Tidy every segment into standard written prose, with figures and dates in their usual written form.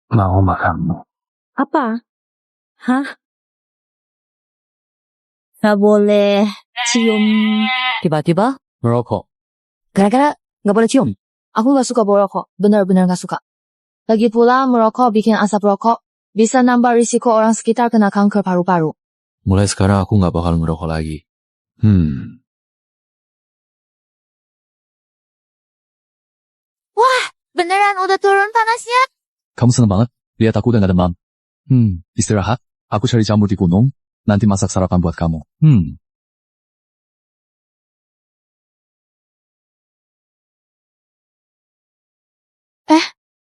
Mau makan. Apa? Hah? Gak boleh cium. Tiba-tiba Merokok. gara-gara gak boleh cium. Aku gak suka merokok. Benar-benar gak suka. Lagi pula merokok bikin asap rokok bisa nambah risiko orang sekitar kena kanker paru-paru. Mulai sekarang aku gak bakal ngerokok lagi. Wah, beneran udah turun panasnya? Kamu seneng banget? Lihat aku udah gak demam. Istirahat. Aku cari jamur di gunung. Nanti masak sarapan buat kamu.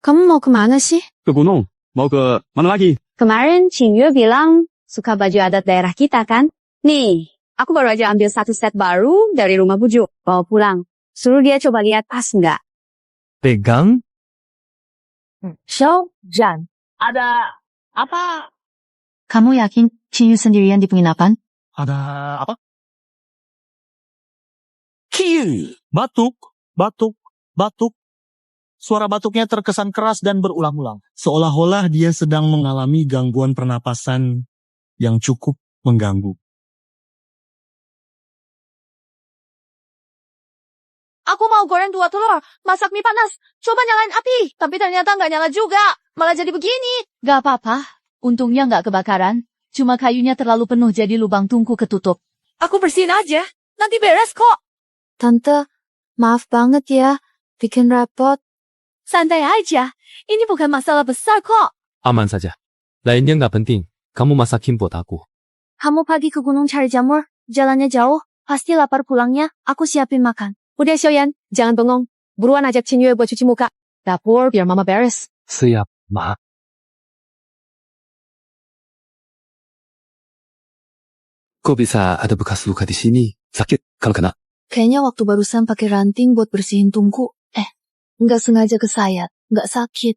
Kamu mau kemana sih? Ke gunung. Mau ke mana lagi? Kemarin Cinyu bilang suka baju adat daerah kita kan? Nih, aku baru aja ambil satu set baru dari rumah bujuk. Bawa pulang. Suruh dia coba lihat pas nggak? Pegang? Show, Jan. Ada apa? Kamu yakin Cinyu sendirian di penginapan? Ada apa? Kiu. Batuk, batuk, batuk. Suara batuknya terkesan keras dan berulang-ulang. Seolah-olah dia sedang mengalami gangguan pernapasan yang cukup mengganggu. Aku mau goreng 2 telur, masak mie panas, coba nyalain api. Tapi ternyata nggak nyala juga, malah jadi begini. Gak apa-apa, untungnya nggak kebakaran. Cuma kayunya terlalu penuh jadi lubang tungku ketutup. Aku bersihin aja, nanti beres kok. Tante, maaf banget ya, bikin repot. Santai aja, ini bukan masalah besar kok. Aman saja. Lainnya gak penting. Kamu masakin buat aku. Kamu pagi ke gunung cari jamur, jalannya jauh, pasti lapar pulangnya, aku siapin makan. Udah Xiaoyan, jangan bengong. Buruan ajak Cinyu buat cuci muka. Dapur biar mama beres. Siap, Ma. Kok bisa ada bekas luka di sini? Sakit kalau kena? Kayaknya waktu barusan pakai ranting buat bersihin tungku. Nggak sengaja kesayat, nggak sakit.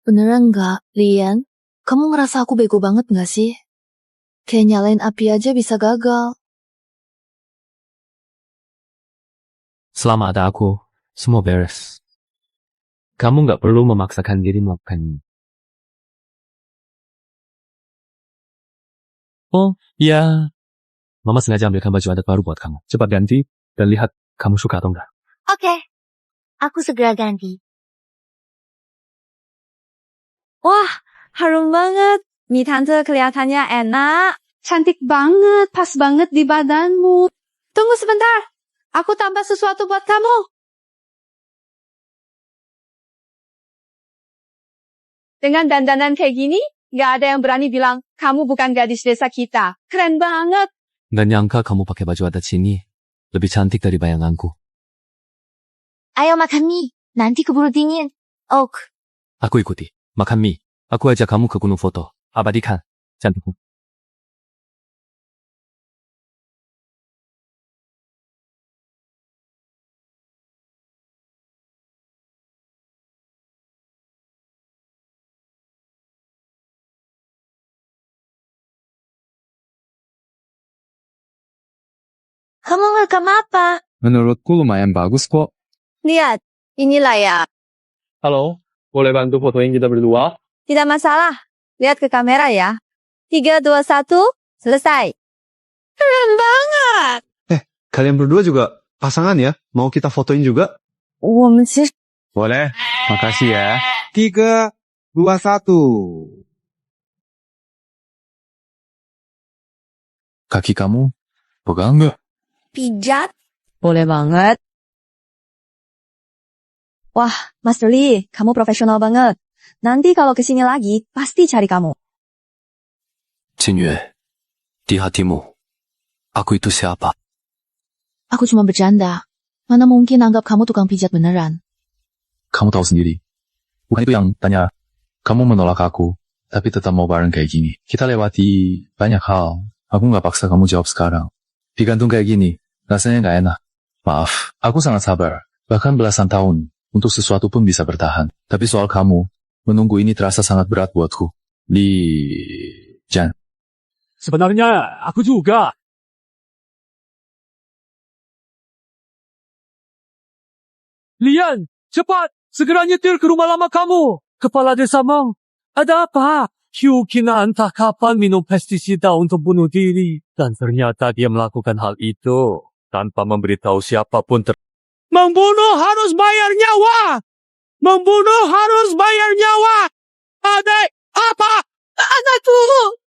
Beneran nggak, Lian? Kamu ngerasa aku bego banget nggak sih? Kayak nyalain api aja bisa gagal. Selama ada aku, semua beres. Kamu gak perlu memaksakan diri melakukannya. Oh, iya. Mama sengaja ambilkan baju adat baru buat kamu. Cepat ganti dan lihat kamu suka atau enggak. Oke, aku segera ganti. Wah, harum banget. Mie tante kelihatannya enak. Cantik banget, pas banget di badanmu. Tunggu sebentar, aku tambah sesuatu buat kamu. Dengan dandanan kayak gini, gak ada yang berani bilang, kamu bukan gadis desa kita. Keren banget. Gak nyangka kamu pakai baju adat sini. Lebih cantik dari bayanganku. Ayo makan mie, nanti keburu dingin. Ok. Aku ikuti. Makan mie. Aku ajak kamu ke gunung foto. Abadikan. Cantikmu. Kamu ngerekam apa? Menurutku lumayan bagus kok. Lihat, inilah ya. Halo, boleh bantu fotoin kita berdua? Tidak masalah. Lihat ke kamera ya. 3, 2, 1, selesai. Keren banget. Kalian berdua juga pasangan ya? Mau kita fotoin juga? Boleh, makasih ya. 3, 2, 1. Kaki kamu pegang nggak? Pijat. Boleh banget. Wah, Master Lee, kamu profesional banget. Nanti kalau kesini lagi, pasti cari kamu. Jingyue, di hatimu, aku itu siapa? Aku cuma bercanda. Mana mungkin anggap kamu tukang pijat beneran. Kamu tahu sendiri. Bukan itu yang tanya. Kamu menolak aku, tapi tetap mau bareng kayak gini. Kita lewati banyak hal. Aku nggak paksa kamu jawab sekarang. Digantung kayak gini, rasanya nggak enak. Maaf, aku sangat sabar. Bahkan belasan tahun, untuk sesuatu pun bisa bertahan. Tapi soal kamu, menunggu ini terasa sangat berat buatku. Jan. Sebenarnya aku juga. Lian, cepat! Segera nyetir ke rumah lama kamu. Kepala desa Meng Ada apa? Hugh kina entah kapan minum pestisida untuk bunuh diri. Dan ternyata dia melakukan hal itu tanpa memberitahu siapapun. Membunuh harus bayar nyawa! Membunuh harus bayar nyawa! Adek, apa? Anakku,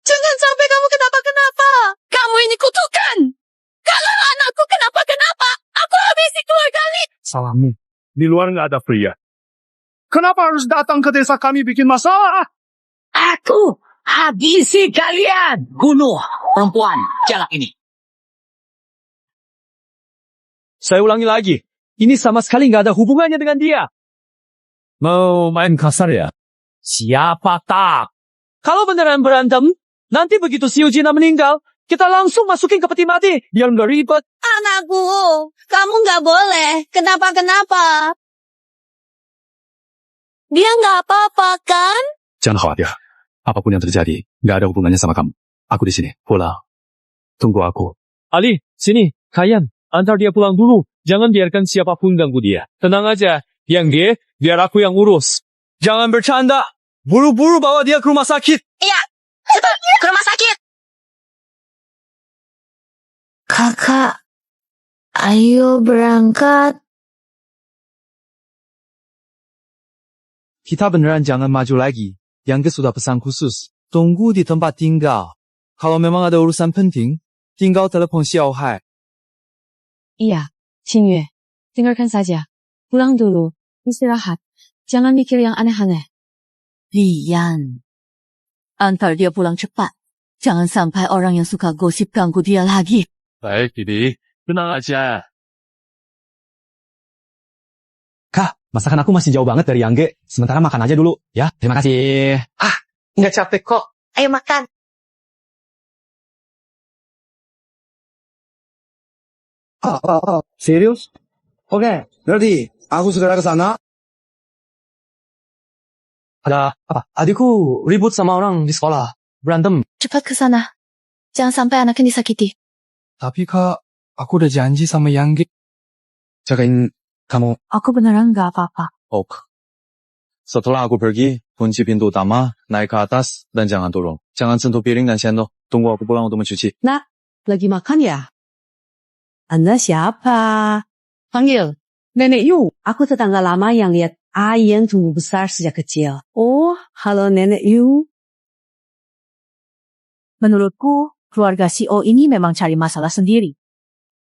jangan sampai kamu kenapa-kenapa. Kamu ini kutukan. Kalau anakku kenapa-kenapa, aku habisi keluarga kali. Salahmu. Di luar nggak ada pria. Kenapa harus datang ke desa kami bikin masalah? Aku habisi kalian. Bunuh perempuan jalak ini. Saya ulangi lagi. Ini sama sekali nggak ada hubungannya dengan dia. Mau main kasar ya? Siapa tak? Kalau beneran berantem, nanti begitu si Eugenia meninggal, kita langsung masukin ke peti mati. Biar nggak ribet. Anakku, kamu nggak boleh. Kenapa-kenapa? Dia nggak apa-apa kan? Jangan khawatir. Apapun yang terjadi, nggak ada hubungannya sama kamu. Aku di sini. Pulang. Tunggu aku. Ali, sini, Kayan. Antar dia pulang dulu. Jangan biarkan siapapun ganggu dia. Tenang aja. Yang dia, biar aku yang urus. Jangan bercanda. Buru-buru bawa dia ke rumah sakit. Iya, cepat ke rumah sakit. Kakak, ayo berangkat. Kita beneran jangan maju lagi. Yang sudah pesan khusus. Tunggu di tempat tinggal. Kalau memang ada urusan penting, tinggal telepon Xiao Hai. Iya, Qingyue. Dengarkan saja. Pulang dulu. Istirahat. Jangan mikir yang aneh-aneh. Lian, antar dia pulang cepat. Jangan sampai orang yang suka gosip ganggu dia lagi. Baik, Didi. Tenang aja. Kak, masakan aku masih jauh banget dari Yangge. Sementara makan aja dulu. Ya, terima kasih. Nggak capek kok. Ayo makan. Serius? Oke, berarti aku segera ke sana. Ada apa? Adikku ribut sama orang di sekolah. Berantem. Cepat ke sana. Jangan sampai anaknya disakiti. Tapi kak, aku udah janji sama Yangge. Jagain kamu. Aku beneran nggak apa-apa. Ok. Setelah aku pergi, kunci pintu utama, naik ke atas, dan jangan turun. Jangan sentuh piring dan sendok. Tunggu aku pulang untuk mencuci. Nak, lagi makan ya? Anda siapa? Panggil. Nenek Yu. Aku tetangga lama yang lihat Ayen tumbuh besar sejak kecil. Oh, halo Nenek Yu. Menurutku, keluarga CEO ini memang cari masalah sendiri.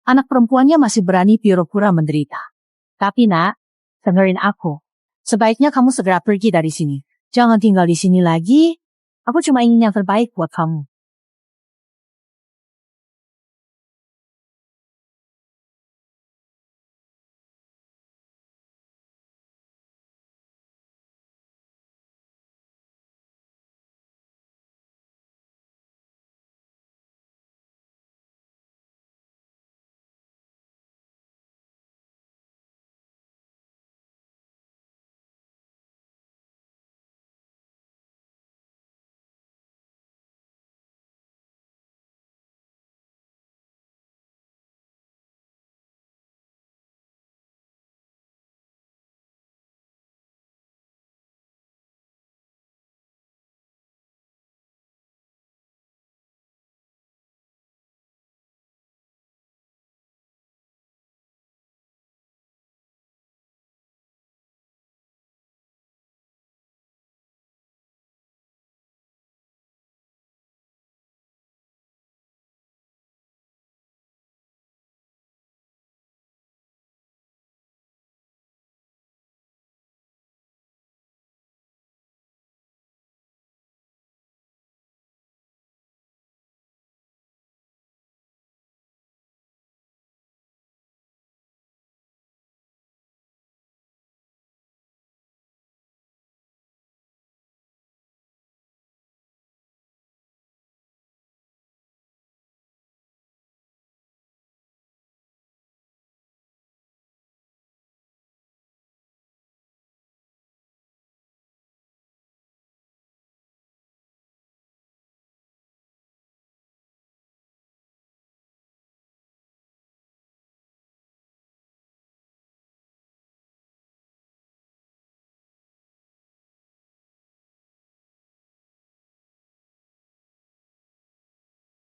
Anak perempuannya masih berani pura-pura menderita. Tapi nak, dengerin aku. Sebaiknya kamu segera pergi dari sini. Jangan tinggal di sini lagi. Aku cuma ingin yang terbaik buat kamu.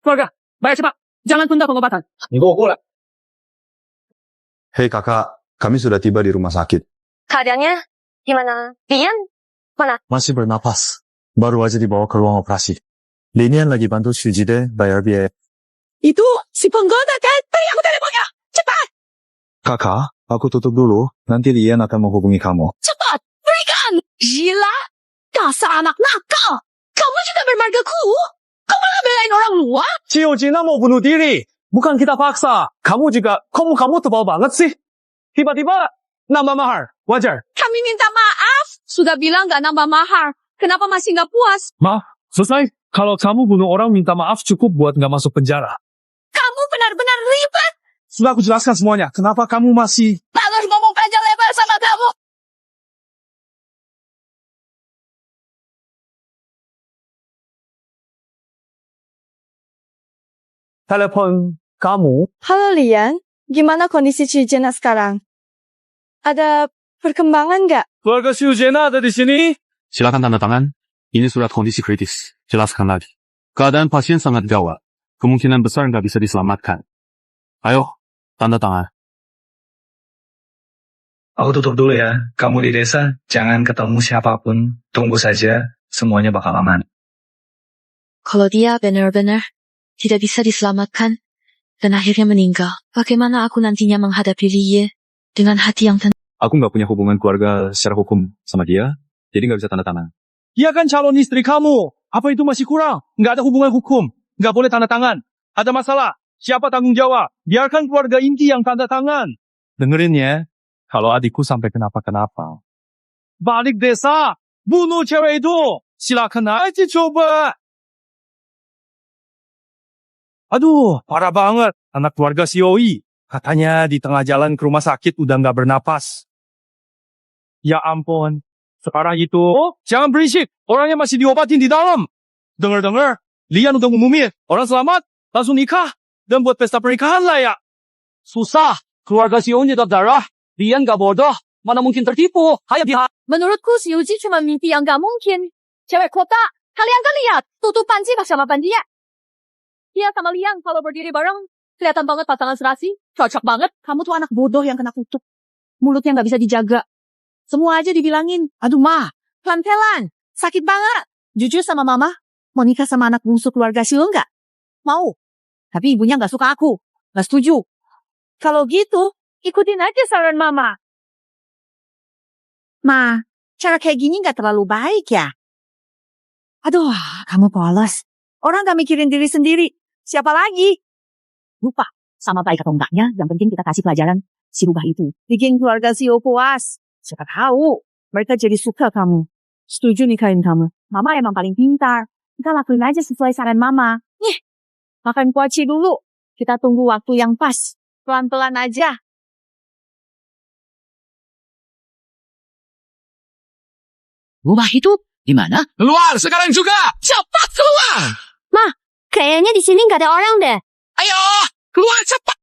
Keluarga, bayar cepat. Jangan tunda pengobatan. Hei kakak, kami sudah tiba di rumah sakit. Keadaannya gimana? Lian? Masih bernapas. Baru aja dibawa ke ruang operasi. Linian lagi bantu Shujide bayar biaya. Itu si penggoda kan? Beri aku teleponnya. Cepat. Kakak, aku tutup dulu. Nanti Lian akan menghubungi kamu. Cepat. Berikan. Gila. Dasar anak nakal. Kamu juga bermargaku. Kamu malah belain orang luar. Ciojina mau bunuh diri. Bukan kita paksa. Kamu juga, kamu tebal banget sih. Tiba-tiba nambah mahar. Wajar. Kami minta maaf. Sudah bilang gak nambah mahar. Kenapa masih gak puas? Maaf, selesai. Kalau kamu bunuh orang minta maaf cukup buat gak masuk penjara. Kamu benar-benar ribet. Sudah aku jelaskan semuanya. Kenapa kamu masih... Bagus ngomong panjang lebar sama kamu. Telepon kamu? Halo Lian, gimana kondisi Cijena sekarang? Ada perkembangan nggak? Keluarga Shujena ada di sini? Silakan tanda tangan. Ini surat kondisi kritis. Jelaskan lagi. Keadaan pasien sangat gawat. Kemungkinan besar nggak bisa diselamatkan. Ayo, tanda tangan. Aku tutup dulu ya. Kamu di desa, jangan ketemu siapapun. Tunggu saja, semuanya bakal aman. Kalau dia benar-benar tidak bisa diselamatkan dan akhirnya meninggal, bagaimana aku nantinya menghadapi Lie dengan hati yang tenang? Aku nggak punya hubungan keluarga secara hukum sama dia, jadi nggak bisa tanda tangan. Dia kan calon istri kamu. Apa itu masih kurang? Nggak ada hubungan hukum. Nggak boleh tanda tangan. Ada masalah. Siapa tanggung jawab? Biarkan keluarga inti yang tanda tangan. Dengerin ya. Kalau adikku sampai kenapa-kenapa. Balik desa. Bunuh cewek itu. Silakan aja coba. Aduh, parah banget. Anak keluarga si Oi. Katanya di tengah jalan ke rumah sakit udah nggak bernapas. Ya ampun. Sekarang itu, jangan berisik. Orangnya masih diobatin di dalam. Dengar-dengar, Lian udah ngumumin. Orang selamat, langsung nikah. Dan buat pesta pernikahan lah ya. Susah. Keluarga si Oi darah. Lian gak bodoh. Mana mungkin tertipu. Hayat dia. Menurutku si Uji cuma mimpi yang gak mungkin. Cewek kota, kalian kan lihat. Tutupan sih sama dia. Dia sama Lian kalau berdiri bareng, kelihatan banget pasangan serasi. Cocok banget. Kamu tuh anak bodoh yang kena kutuk. Mulutnya nggak bisa dijaga. Semua aja dibilangin. Aduh ma, pelan-pelan. Sakit banget. Jujur sama mama, mau nikah sama anak bungsu keluarga Siul nggak? Mau. Tapi ibunya nggak suka aku. Nggak setuju. Kalau gitu, ikutin aja saran mama. Ma, cara kayak gini nggak terlalu baik ya? Aduh, kamu polos. Orang nggak mikirin diri sendiri. Siapa lagi? Lupa. Sama baik atau enggaknya, yang penting kita kasih pelajaran si rubah itu. Bikin keluarga Siul puas. Siapa tahu, mereka jadi suka kamu. Setuju nikahin kamu. Mama emang paling pintar. Kita lakuin aja sesuai saran mama. Nih, makan kuaci dulu. Kita tunggu waktu yang pas. Pelan-pelan aja. Rumah itu di mana? Keluar sekarang juga. Cepat keluar. Ma, kayaknya di sini nggak ada orang deh. Ayo, keluar cepat.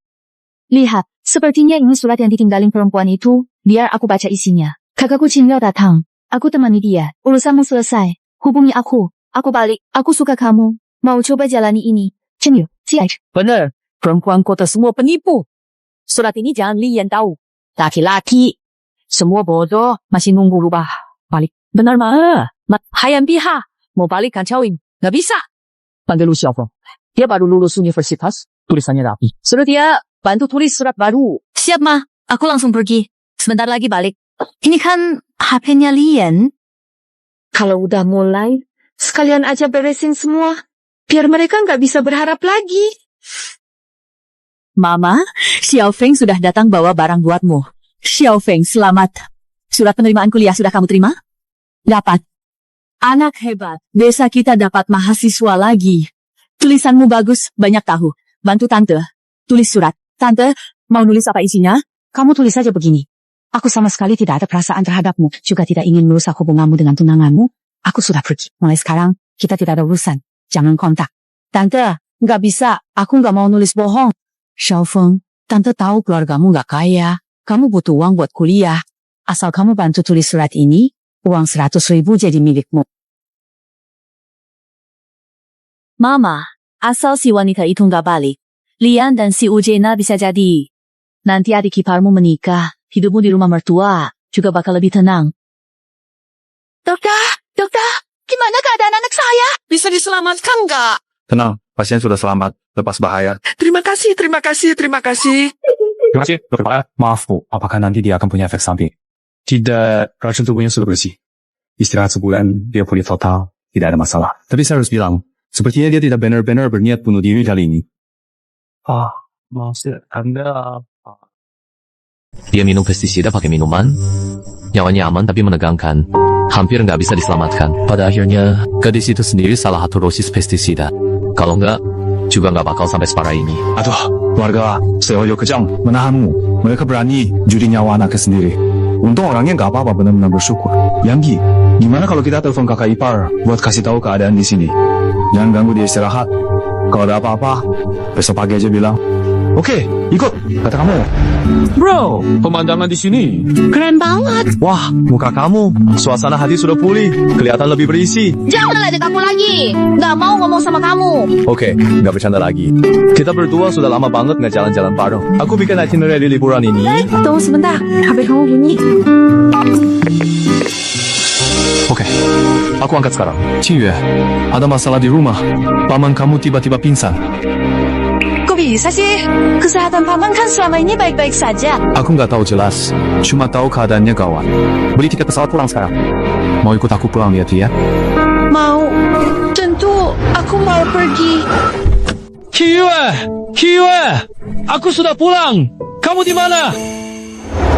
Lihat, sepertinya ini surat yang ditinggalin perempuan itu. Biar aku baca isinya. Kakakku Cinleo datang. Aku temani dia. Urusanmu selesai. Hubungi aku. Aku balik. Aku suka kamu. Mau coba jalani ini. Cinleo, siap. Bener. Perempuan kota semua penipu. Surat ini jangan Lian tahu. Laki-laki. Semua bodoh. Masih nunggu rubah. Balik. Benar ma. Hayan Piha. Mau balik kan Cawin. Nggak bisa. Panggil Lu Xiaofeng. Dia baru lulus universitas. Tulisannya rapi. Suruh dia bantu tulis surat baru. Siap, Ma. Aku langsung pergi. Sebentar lagi balik. Ini kan HP-nya Lian. Kalau udah mulai, sekalian aja beresin semua. Biar mereka nggak bisa berharap lagi. Mama, Xiaofeng sudah datang bawa barang buatmu. Xiaofeng, selamat. Surat penerimaan kuliah sudah kamu terima? Dapat. Anak hebat. Desa kita dapat mahasiswa lagi. Tulisanmu bagus, banyak tahu. Bantu tante. Tulis surat. Tante, mau nulis apa isinya? Kamu tulis saja begini. Aku sama sekali tidak ada perasaan terhadapmu. Juga tidak ingin merusak hubunganmu dengan tunanganmu. Aku sudah pergi. Mulai sekarang, kita tidak ada urusan. Jangan kontak. Tante, nggak bisa. Aku nggak mau nulis bohong. Xiaofeng, tante tahu keluargamu nggak kaya. Kamu butuh uang buat kuliah. Asal kamu bantu tulis surat ini, uang 100.000 jadi milikmu. Mama, Asal si wanita itu nggak balik, Lian dan si Ujena bisa jadi. Nanti adik iparmu menikah, hidupmu di rumah mertua juga bakal lebih tenang. Dokter, gimana keadaan anak saya? Bisa diselamatkan nggak? Tenang, pasien sudah selamat, lepas bahaya. Terima kasih. Terima kasih, dokter Pak. Maaf Bu, apakah nanti dia akan punya efek samping? Tidak, racun tubuhnya sudah bersih. Istirahat sebulan, dia pulih total, tidak ada masalah. Tapi saya harus bilang, sepertinya dia tidak benar-benar berniat bunuh diri kali ini. Maksud Anda... Dia minum pestisida pakai minuman, nyawanya aman tapi menegangkan, hampir nggak bisa diselamatkan. Pada akhirnya, gadis itu sendiri salah satu dosis pestisida. Kalau nggak, juga nggak bakal sampai separah ini. Aduh, keluarga, Seoyo kejam, menahanmu. Mereka berani judi nyawa anaknya sendiri. Untung orangnya nggak apa-apa, benar-benar bersyukur. Yanggi, gimana kalau kita telepon kakak ipar buat kasih tahu keadaan di sini? Jangan ganggu dia istirahat. Kalau ada apa-apa, besok pagi aja bilang. Oke, ikut, kata kamu. Bro, pemandangan di sini Keren banget. Wah, muka kamu, suasana hati sudah pulih, kelihatan lebih berisi. Jangan ledek aku lagi. Nggak mau ngomong sama kamu. Oke, nggak bercanda lagi. Kita berdua sudah lama banget nggak jalan-jalan bareng. Aku bikin itinerary liburan ini. Tunggu sebentar, HP kamu bunyi. Oke, aku angkat sekarang. Qingyue, ada masalah di rumah. Paman kamu tiba-tiba pingsan. Kok bisa sih? Kesehatan paman kan selama ini baik-baik saja. Aku nggak tahu jelas, cuma tahu keadaannya gawat. Beli tiket pesawat pulang sekarang. Mau ikut aku pulang lihat ya? Mau. Tentu, aku mau pergi. Qingyue, aku sudah pulang. Kamu di mana?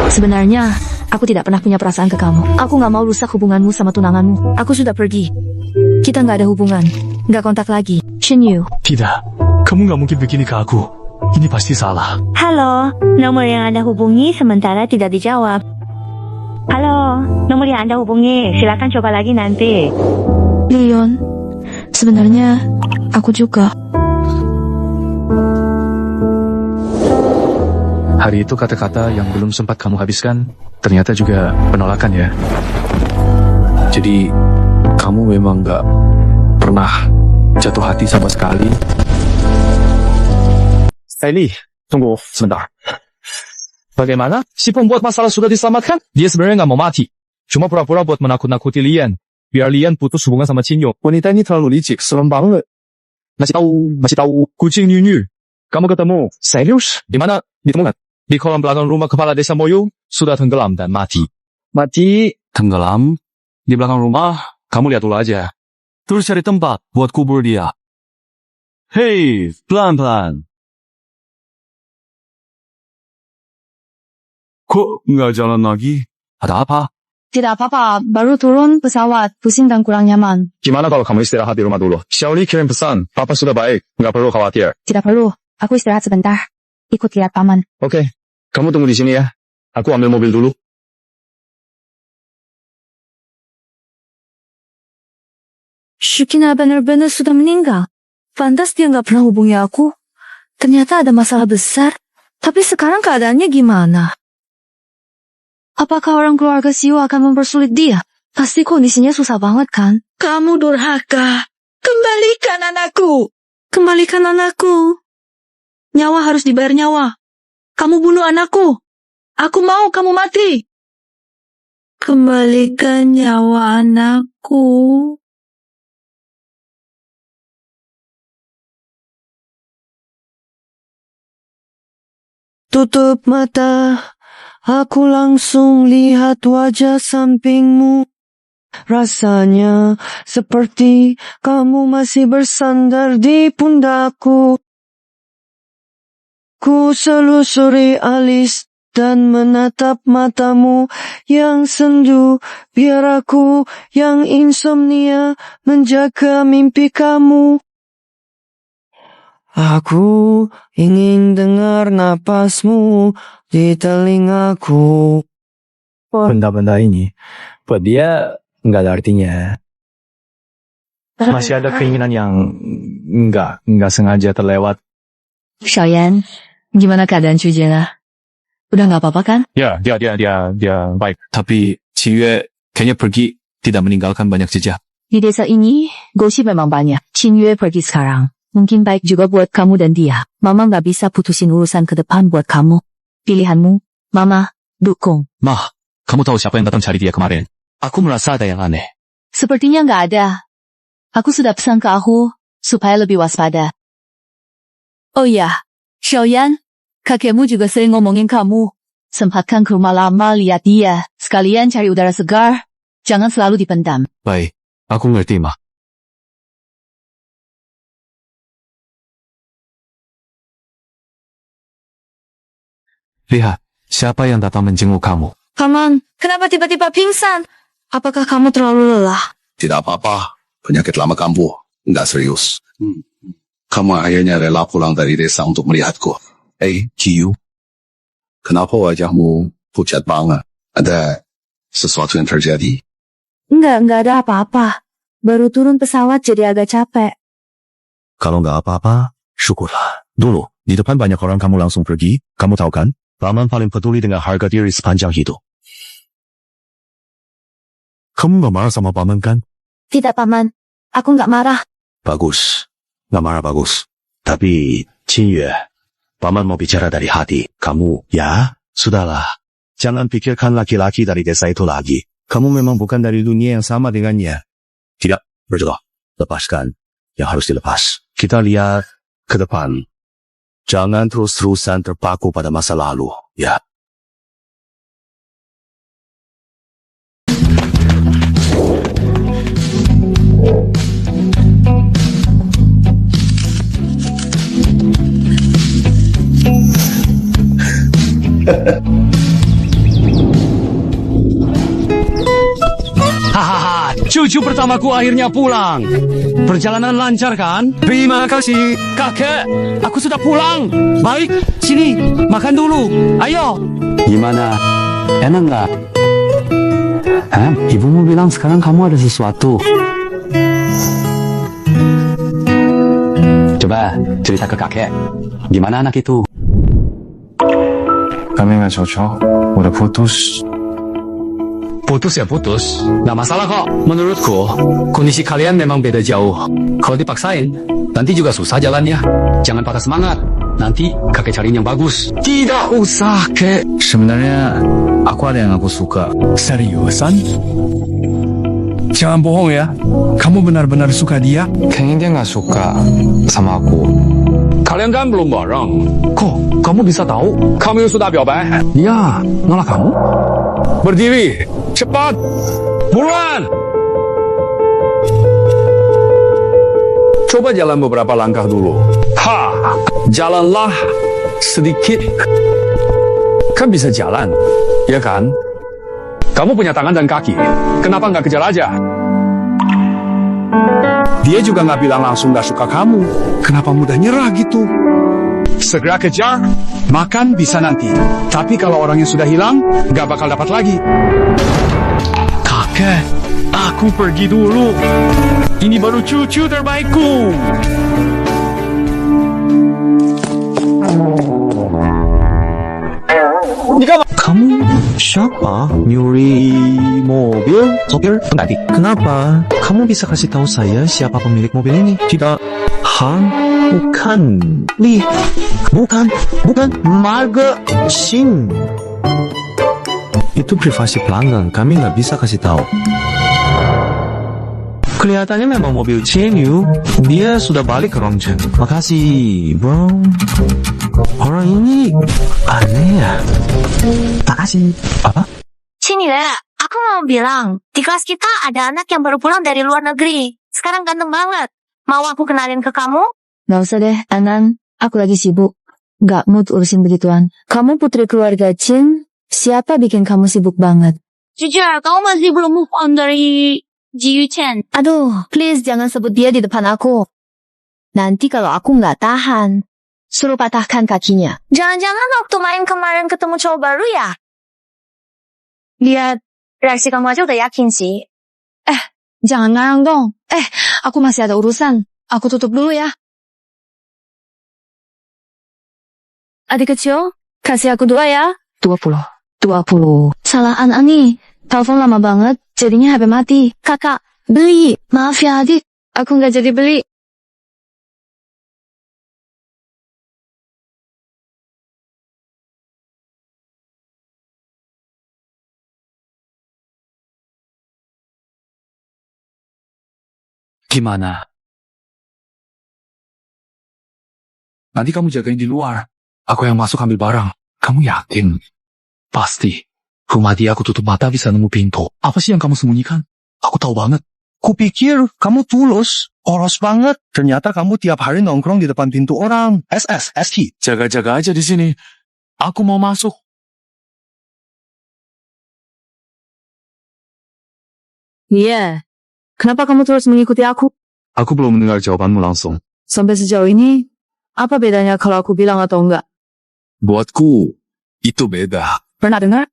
Sebenarnya, aku tidak pernah punya perasaan ke kamu. Aku nggak mau rusak hubunganmu sama tunanganmu. Aku sudah pergi. Kita nggak ada hubungan. Nggak kontak lagi. Xinyu. Tidak, kamu nggak mungkin begini ke aku. Ini pasti salah. Halo, nomor yang Anda hubungi sementara tidak dijawab. Halo, nomor yang Anda hubungi, silakan coba lagi nanti. Leon, sebenarnya aku juga. Hari itu kata-kata yang belum sempat kamu habiskan, ternyata juga penolakan ya. Jadi, kamu memang nggak pernah jatuh hati sama sekali. Eli, tunggu sebentar. Bagaimana? Si pembuat masalah sudah diselamatkan? Dia sebenarnya nggak mau mati. Cuma pura-pura buat menakut-nakuti Lian. Biar Lian putus hubungan sama Qinyu. Wanita ini terlalu licik, serem banget. Masih tahu. Kucing Nyu. Kamu ketemu. Serius? Di mana? Ditemukan? Di kolam belakang rumah kepala desa Moyo. Sudah tenggelam dan mati. Mati? Tenggelam? Di belakang rumah? Kamu lihat dulu aja. Terus cari tempat buat kubur dia. Hei, pelan-pelan. Kok nggak jalan lagi? Ada apa? Tidak apa-apa, baru turun pesawat, pusing dan kurang nyaman. Gimana kalau kamu istirahat di rumah dulu? Xiaoli kirim pesan, papa sudah baik, nggak perlu khawatir. Tidak perlu, aku istirahat sebentar. Ikut lihat paman. Oke, kamu tunggu di sini ya. Aku ambil mobil dulu. Shukina benar-benar sudah meninggal. Pantas dia nggak pernah hubungi aku. Ternyata ada masalah besar. Tapi sekarang keadaannya gimana? Apakah orang keluarga Siu akan mempersulit dia? Pasti kondisinya susah banget kan? Kamu durhaka. Kembalikan anakku. Kembalikan anakku. Nyawa harus dibayar nyawa. Kamu bunuh anakku. Aku mau kamu mati. Kembalikan nyawa anakku. Tutup mata, aku langsung lihat wajah sampingmu. Rasanya seperti kamu masih bersandar di pundakku. Ku selusuri alis dan menatap matamu yang sendu. Biar aku yang insomnia menjaga mimpi kamu. Aku ingin dengar napasmu di telingaku. Benda-benda ini, buat dia nggak ada artinya. Masih ada keinginan yang nggak sengaja terlewat. Xiaoyan, gimana keadaan Cujela? Udah nggak apa-apa kan? Ya, dia baik. Tapi Qingyue kayaknya pergi, tidak meninggalkan banyak jejak. Di desa ini, gosip memang banyak. Qingyue pergi sekarang. Mungkin baik juga buat kamu dan dia. Mama nggak bisa putusin urusan ke depan buat kamu. Pilihanmu, Mama, dukung. Ma, kamu tahu siapa yang datang cari dia kemarin? Aku merasa ada yang aneh. Sepertinya nggak ada. Aku sudah pesan ke aku, supaya lebih waspada. Oh iya, Xiaoyan, kakekmu juga sering ngomongin kamu. Sempatkan ke rumah lama lihat dia. Sekalian cari udara segar. Jangan selalu dipendam. Baik, aku ngerti, Ma. Lihat, siapa yang datang menjenguk kamu? Paman, kenapa tiba-tiba pingsan? Apakah kamu terlalu lelah? Tidak apa-apa. Penyakit lama kambuh. Nggak serius. Kamu akhirnya rela pulang dari desa untuk melihatku. Kiyu. Kenapa wajahmu pucat banget? Ada sesuatu yang terjadi? Enggak ada apa-apa. Baru turun pesawat jadi agak capek. Kalau nggak apa-apa, syukurlah. Dulu, di depan banyak orang kamu langsung pergi. Kamu tahu kan? Paman paling peduli dengan harga diri sepanjang hidup. Kamu nggak marah sama paman kan? Tidak, Paman. Aku nggak marah. Bagus. Nggak marah bagus. Tapi, Qingyue, paman mau bicara dari hati. Kamu, ya, sudahlah. Jangan pikirkan laki-laki dari desa itu lagi. Kamu memang bukan dari dunia yang sama dengannya. Tidak, berjodoh. Lepaskan yang harus dilepas. Kita lihat ke depan. Jangan terus-terusan terpaku pada masa lalu, ya. Hahaha, cucu pertamaku akhirnya pulang. Perjalanan lancar kan? Terima kasih, kakek. Aku sudah pulang. Baik, sini, makan dulu. Ayo. Gimana? Enak nggak? Ibumu bilang sekarang kamu ada sesuatu. Coba cerita ke kakek. Gimana anak itu? Kami nggak cocok. Udah putus. Putus ya putus, nggak masalah kok. Menurutku, kondisi kalian memang beda jauh. Kalau dipaksain, nanti juga susah jalannya. Jangan patah semangat, nanti kakek cariin yang bagus. Tidak usah, kek. Sebenarnya, aku ada yang aku suka. Seriusan? Jangan bohong ya. Kamu benar-benar suka dia? Kayaknya dia nggak suka sama aku. Kalian kan belum bareng. Kok kamu bisa tahu? Kamu sudah表白? Ya, nolak kamu? Berdiri, cepat, buruan. Coba jalan beberapa langkah dulu. Jalanlah sedikit. Kan bisa jalan, ya kan? Kamu punya tangan dan kaki. Kenapa nggak kejar aja? Dia juga nggak bilang langsung nggak suka kamu. Kenapa mudah nyerah gitu? Segera kejar, makan bisa nanti. Tapi kalau orangnya sudah hilang, nggak bakal dapat lagi. Kakek, aku pergi dulu. Ini baru cucu terbaikku. Kamu siapa? Nyuri mobil? Sopir pengganti. Kenapa? Kamu bisa kasih tahu saya siapa pemilik mobil ini? Tidak. Han? Bukan. Li. Bukan. Marga Shin. Itu privasi pelanggan. Kami nggak bisa kasih tahu. Kelihatannya memang mobil Chenyu. Dia sudah balik ke Rongcheng. Makasih, bro. Orang ini aneh ya. Makasih. Apa? Chinyu, aku mau bilang, di kelas kita ada anak yang baru pulang dari luar negeri. Sekarang ganteng banget. Mau aku kenalin ke kamu? Nggak usah deh, Anan. Aku lagi sibuk. Nggak mood urusin begituan. Kamu putri keluarga Chin. Siapa bikin kamu sibuk banget? Jujur, kamu masih belum move on dari Ji Yu-chen. Aduh, please jangan sebut dia di depan aku. Nanti kalau aku nggak tahan, suruh patahkan kakinya. Jangan-jangan waktu main kemarin ketemu cowok baru ya? Lihat, reaksi kamu aja udah yakin sih. Jangan ngarang dong. Aku masih ada urusan. Aku tutup dulu ya. Adik kecil, kasih aku 2 ya. 20. Salah Ani. Telepon lama banget, jadinya HP mati. Kakak, beli. Maaf ya adik, aku nggak jadi beli. Gimana? Nanti kamu jagain di luar. Aku yang masuk ambil barang. Kamu yakin? Pasti. Rumah dia aku tutup mata bisa nemu pintu. Apa sih yang kamu sembunyikan? Aku tahu banget. Kupikir kamu tulus, polos banget. Ternyata kamu tiap hari nongkrong di depan pintu orang. ST. Jaga-jaga aja di sini. Aku mau masuk. Iya. Kenapa kamu terus mengikuti aku? Aku belum mendengar jawabanmu langsung. Sampai sejauh ini, apa bedanya kalau aku bilang atau enggak? Buatku, itu beda. Pernah dengar?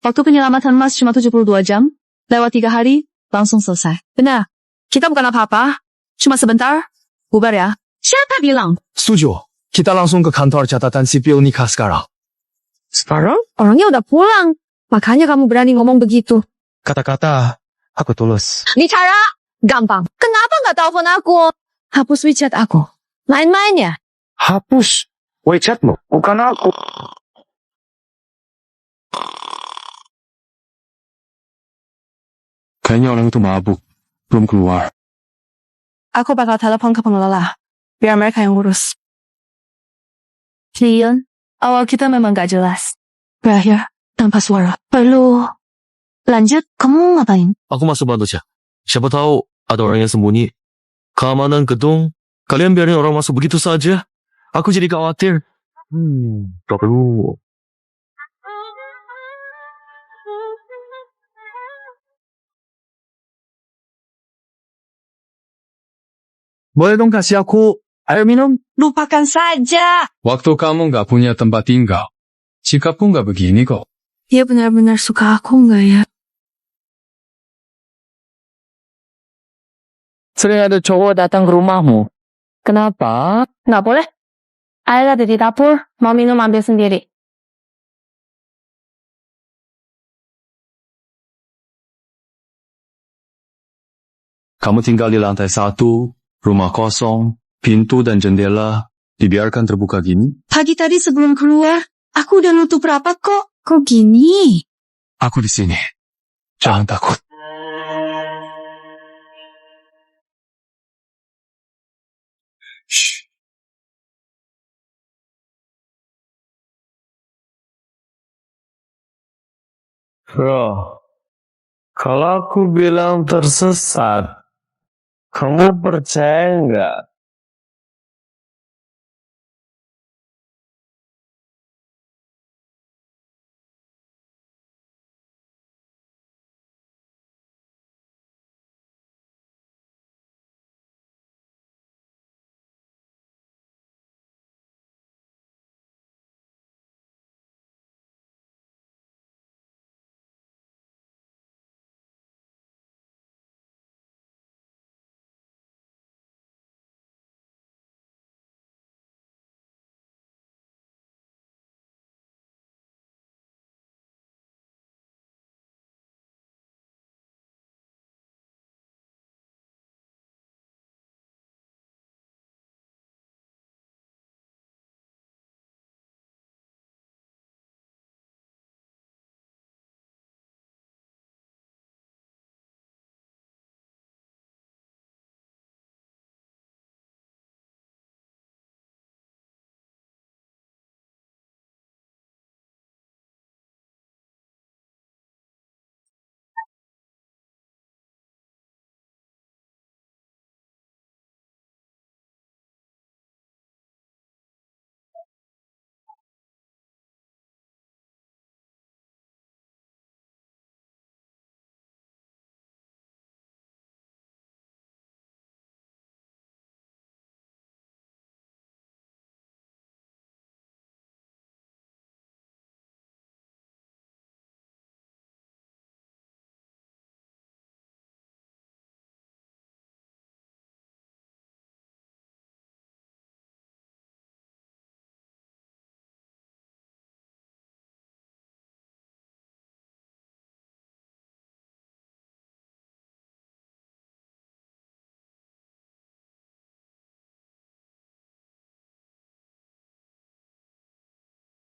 Waktu penyelamatan Mas cuma 72 jam, lewat 3 hari, langsung selesai. Benar. Kita bukan apa-apa. Cuma sebentar, bubar ya. Siapa bilang? Setuju. Kita langsung ke kantor catatan sipil nikah sekarang. Sekarang? Orangnya udah pulang. Makanya kamu berani ngomong begitu. Kata-kata, aku tulus. Ini cara gampang. Kenapa nggak telepon aku? Hapus WeChat aku. Main-main ya? Hapus WeChatmu, bukan aku. Kayaknya orang itu mabuk. Belum keluar. Aku bakal telepon ke pengelola. Biar mereka yang urus. Leon, awal kita memang gak jelas. Berakhir tanpa suara. Perlu lanjut, kamu ngapain? Aku masuk bantu Syah. Siapa tahu ada orang yang sembunyi. Keamanan gedung. Kalian biarin orang masuk begitu saja. Aku jadi khawatir. Tak perlu. Boleh dong kasih aku air minum? Lupakan saja. Waktu kamu nggak punya tempat tinggal, sikapku nggak begini kok. Dia benar-benar suka aku nggak ya? Sering ada cowok datang ke rumahmu. Kenapa? Nggak boleh. Air ada di dapur, mau minum ambil sendiri. Kamu tinggal di lantai 1, rumah kosong, pintu dan jendela dibiarkan terbuka gini? Pagi tadi sebelum keluar, aku udah nutup rapat kok. Kok gini? Aku di sini. Jangan takut. Shh. Bro, kalau aku bilang tersesat, kamu percaya nggak?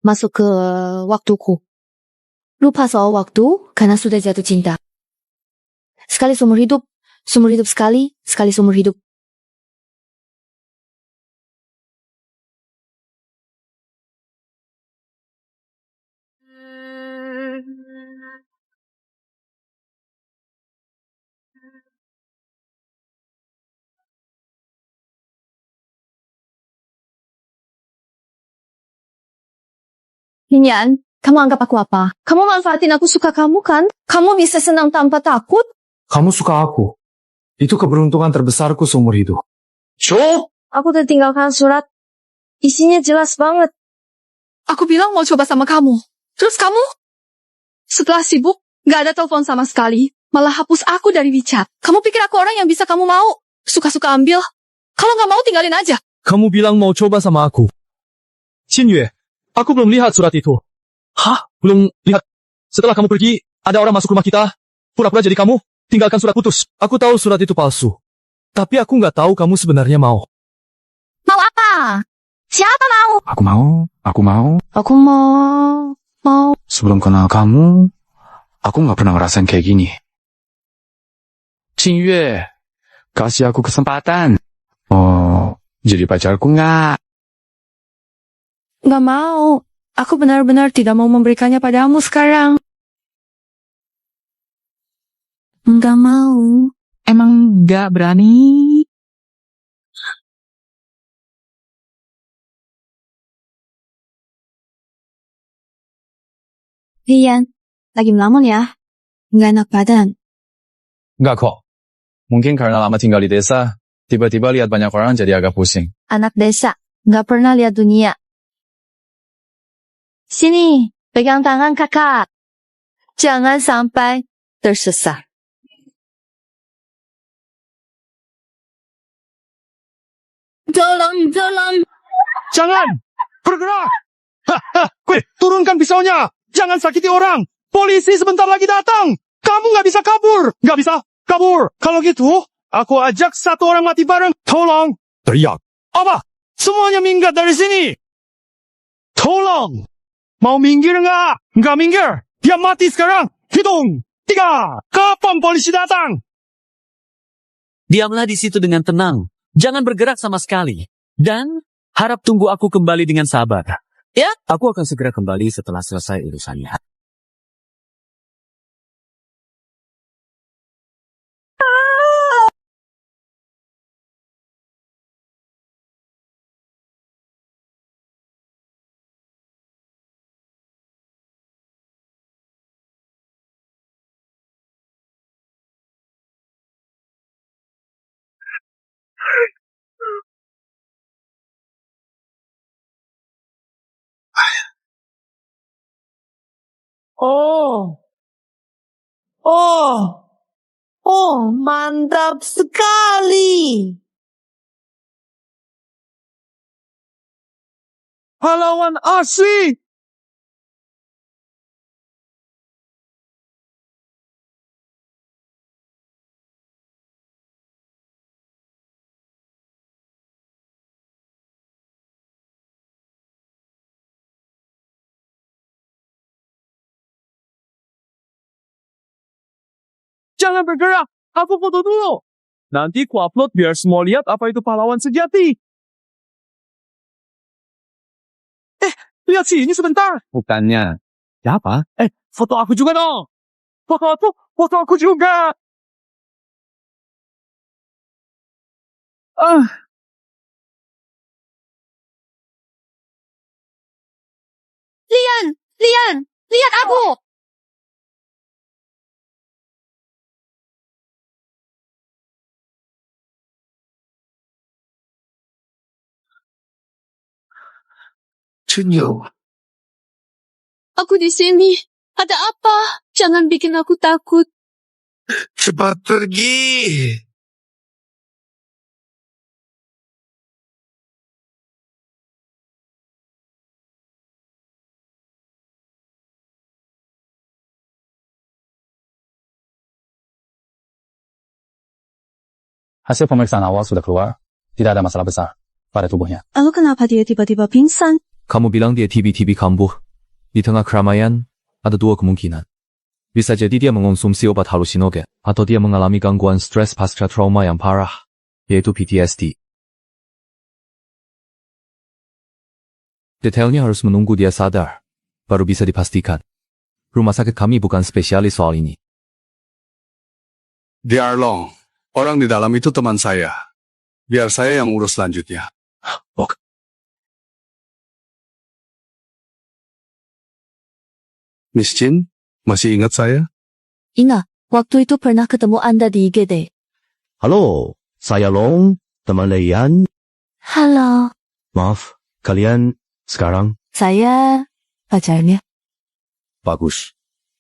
Masuk ke waktuku. Lupa soal waktu karena sudah jatuh cinta. Sekali seumur hidup, Seumur hidup sekali, sekali seumur hidup. Lilian, kamu anggap aku apa? Kamu manfaatin aku suka kamu kan? Kamu bisa senang tanpa takut? Kamu suka aku. Itu keberuntungan terbesarku seumur hidup. Aku udah tinggalkan surat. Isinya jelas banget. Aku bilang mau coba sama kamu. Terus kamu? Setelah sibuk, gak ada telepon sama sekali. Malah hapus aku dari WeChat. Kamu pikir aku orang yang bisa kamu mau? Suka-suka ambil. Kalau gak mau tinggalin aja. Kamu bilang mau coba sama aku. Qinyue, aku belum lihat surat itu. Hah? Belum lihat? Setelah kamu pergi, ada orang masuk rumah kita. Pura-pura jadi kamu, tinggalkan surat putus. Aku tahu surat itu palsu. Tapi aku nggak tahu kamu sebenarnya mau. Mau apa? Siapa mau? Aku mau. Aku mau. Sebelum kenal kamu, aku nggak pernah ngerasain kayak gini. Qinyue, kasih aku kesempatan. Oh, jadi pacarku nggak? Gak mau. Aku benar-benar tidak mau memberikannya padamu sekarang. Gak mau. Emang gak berani? Lian, lagi melamun ya? Gak enak badan. Enggak kok. Mungkin karena lama tinggal di desa, tiba-tiba lihat banyak orang jadi agak pusing. Anak desa, gak pernah lihat dunia. Sini, pegang tangan kakak. Jangan sampai tersesat. Tolong. Jangan! Bergerak! Kue, turunkan pisaunya! Jangan sakiti orang! Polisi sebentar lagi datang! Kamu nggak bisa kabur! Nggak bisa kabur! Kalau gitu, aku ajak satu orang mati bareng. Tolong! Teriak! Apa? Semuanya minggat dari sini! Tolong! Mau minggir nggak? Nggak minggir! Dia mati sekarang! Hitung! 3! Kapan polisi datang? Diamlah di situ dengan tenang. Jangan bergerak sama sekali. Dan harap tunggu aku kembali dengan sabar. Ya, aku akan segera kembali setelah selesai urusannya. Mantap sekali. Pahlawan asli! Jangan bergerak. Aku foto dulu. Nanti ku upload biar semua lihat apa itu pahlawan sejati. Lihat sini sebentar. Bukannya. Siapa? Foto aku juga dong. Foto aku juga. Lian, lihat aku. Cunyo, Aku di sini. Ada apa? Jangan bikin aku takut. cepat pergi. Hasil pemeriksaan awal sudah keluar. Tidak ada masalah besar pada tubuhnya. Lalu kenapa dia tiba-tiba pingsan? Kamu bilang dia TB kambuh. Di tengah keramaian, ada dua kemungkinan. Bisa jadi dia mengonsumsi obat halusinogen, atau dia mengalami gangguan stres pasca trauma yang parah, yaitu PTSD. Detailnya harus menunggu dia sadar, baru bisa dipastikan. Rumah sakit kami bukan spesialis soal ini. Diarlong, orang di dalam itu teman saya. Biar saya yang urus selanjutnya. Oke. Miss Chin, masih ingat saya? Ingat, waktu itu pernah ketemu Anda di IGD. Halo, saya Long, teman Leian. Halo. Maaf, kalian sekarang? Saya pacarnya. Bagus.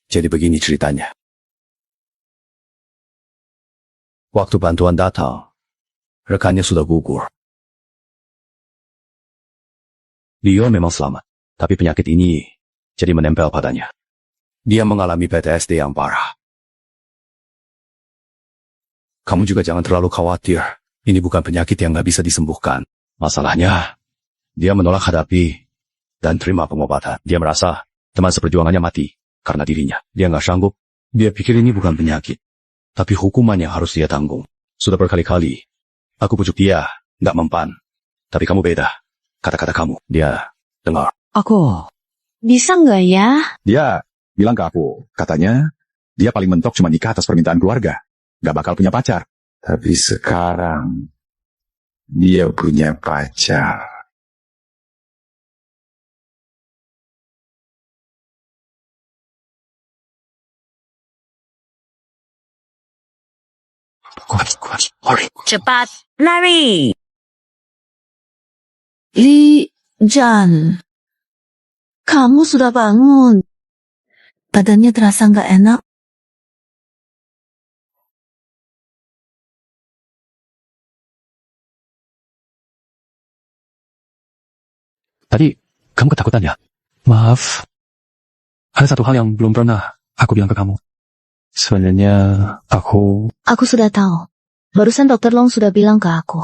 Jadi begini ceritanya. Waktu bantuan datang, rekannya sudah gugur. Dia memang selamat, tapi penyakit ini jadi menempel padanya. Dia mengalami PTSD yang parah. Kamu juga jangan terlalu khawatir. Ini bukan penyakit yang nggak bisa disembuhkan. Masalahnya, dia menolak hadapi dan terima pengobatan. Dia merasa teman seperjuangannya mati karena dirinya. Dia nggak sanggup. Dia pikir ini bukan penyakit, tapi hukuman yang harus dia tanggung. Sudah berkali-kali aku pujuk dia, nggak mempan. Tapi kamu beda. Kata-kata kamu, dia dengar. Aku. Bisa nggak ya? Dia bilang ke aku, katanya dia paling mentok cuma nikah atas permintaan keluarga. Gak bakal punya pacar. Tapi sekarang dia punya pacar. Cepat, lari! Li Jan, kamu sudah bangun. Badannya terasa nggak enak. Tadi, kamu ketakutan ya? Maaf. Ada satu hal yang belum pernah aku bilang ke kamu. Sebenarnya, aku sudah tahu. Barusan Dokter Long sudah bilang ke aku.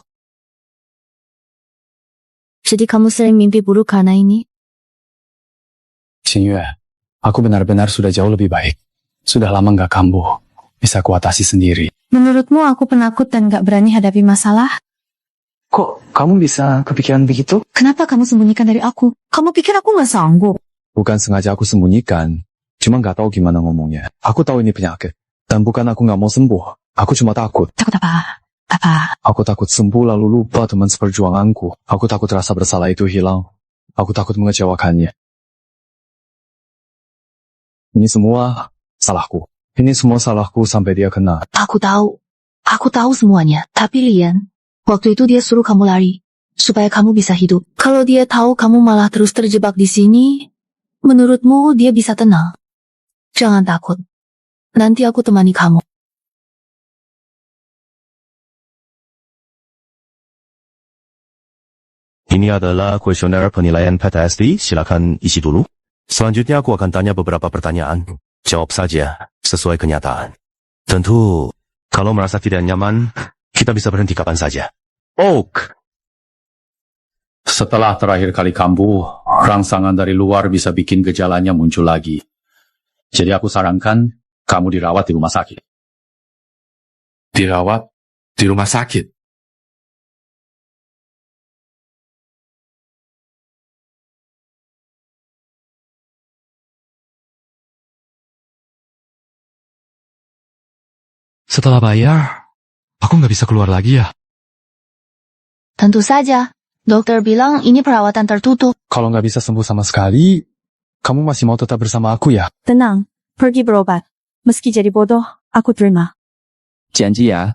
Jadi kamu sering mimpi buruk karena ini? Xinyue, aku benar-benar sudah jauh lebih baik. Sudah lama nggak kambuh. Bisa kuatasi sendiri. Menurutmu aku penakut dan gak berani hadapi masalah? Kok kamu bisa kepikiran begitu? Kenapa kamu sembunyikan dari aku? Kamu pikir aku gak sanggup? bukan sengaja aku sembunyikan. Cuma nggak tahu gimana ngomongnya. Aku tahu ini penyakit. Dan bukan aku nggak mau sembuh. Aku cuma takut. Takut apa? Apa? Aku takut sembuh lalu lupa teman seperjuanganku. Aku takut rasa bersalah itu hilang. Aku takut mengecewakannya. Ini semua salahku. Ini semua salahku sampai dia kena. Aku tahu semuanya. Tapi Lian, waktu itu dia suruh kamu lari. Supaya kamu bisa hidup. Kalau dia tahu kamu malah terus terjebak di sini, menurutmu dia bisa tenang? Jangan takut. Nanti aku temani kamu. Ini adalah kuesioner penilaian PTSD, silakan isi dulu. Selanjutnya aku akan tanya beberapa pertanyaan. Jawab saja, sesuai kenyataan. Tentu, kalau merasa tidak nyaman, kita bisa berhenti kapan saja. Oak! Setelah terakhir kali kambuh, rangsangan dari luar bisa bikin gejalanya muncul lagi. Jadi aku sarankan, kamu dirawat di rumah sakit. Dirawat di rumah sakit? Setelah bayar, aku nggak bisa keluar lagi ya? Tentu saja. Dokter bilang ini perawatan tertutup. Kalau nggak bisa sembuh sama sekali, kamu masih mau tetap bersama aku ya? Tenang, pergi berobat. Meski jadi bodoh, aku terima. Janji ya.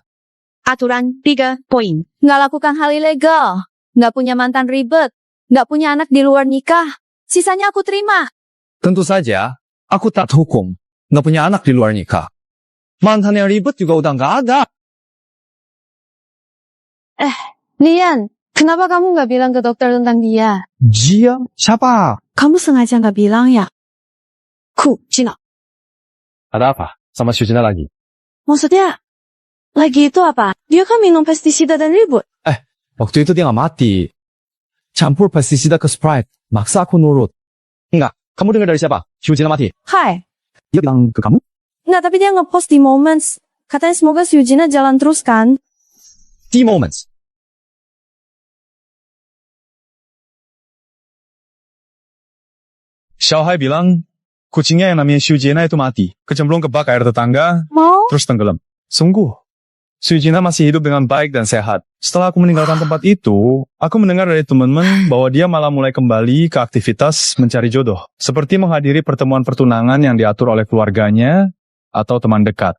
Aturan 3 poin. Nggak lakukan hal ilegal. Nggak punya mantan ribet. Nggak punya anak di luar nikah. Sisanya aku terima. Tentu saja, aku tak hukum. Nggak punya anak di luar nikah. Mantan yang ribet juga udah nggak ada. Lian, kenapa kamu nggak bilang ke dokter tentang dia? Dia? Siapa? Kamu sengaja nggak bilang ya? Cina. Ada apa? Sama Shujina lagi? Maksudnya, lagi itu apa? Dia kan minum pestisida dan ribut. Waktu itu dia nggak mati. Campur pestisida ke Sprite. Maksa aku nurut. Enggak. Kamu dengar dari siapa? Shujina mati. Hai. Dia bilang ke kamu? Nggak, tapi dia ngepost di Moments. Katanya semoga si Eugenia jalan terus kan? Di Moments. Xiaohai bilang, kucingnya yang namanya Eugenia itu mati, kecemplung ke bak air tetangga, terus tenggelam. Sungguh, Eugenia masih hidup dengan baik dan sehat. Setelah aku meninggalkan tempat itu, aku mendengar dari teman-teman bahwa dia malah mulai kembali ke aktivitas mencari jodoh, seperti menghadiri pertemuan pertunangan yang diatur oleh keluarganya atau teman dekat.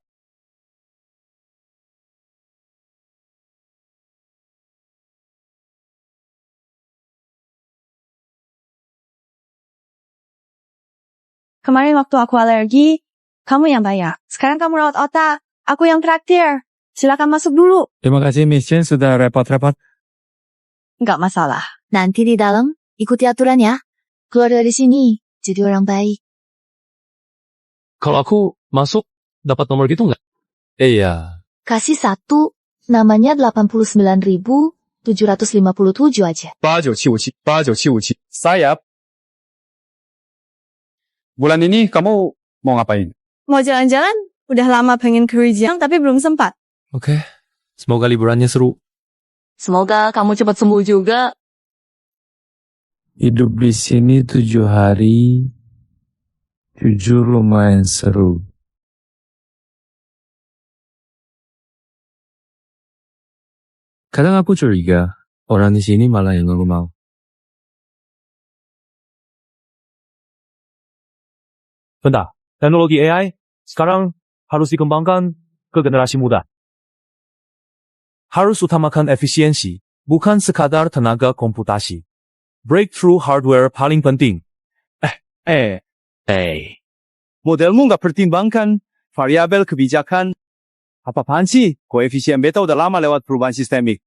Kemarin waktu aku alergi, kamu yang bayar. Sekarang kamu rawat otak, aku yang traktir. Silakan masuk dulu. Terima kasih Miss Chen sudah repot-repot. Nggak masalah. Nanti di dalam, ikuti aturan ya. Keluar dari sini, jadi orang baik. Kalau aku masuk, dapat nomor gitu nggak? Iya. Kasih 1, namanya 89.757 aja. 89757, sayap. Bulan ini kamu mau ngapain? Mau jalan-jalan? Udah lama pengen ke Rijang tapi belum sempat. Oke. Semoga liburannya seru. Semoga kamu cepat sembuh juga. Hidup di sini 7 hari. Jujur lumayan seru. Kadang aku curiga, orang di sini malah yang aku mau. Bentar, teknologi AI sekarang harus dikembangkan ke generasi muda. Harus utamakan efisiensi, bukan sekadar tenaga komputasi. Breakthrough hardware paling penting. Modelmu nggak pertimbangkan variabel kebijakan. Apa-apaan sih? Koefisien beta udah lama lewat perubahan sistemik.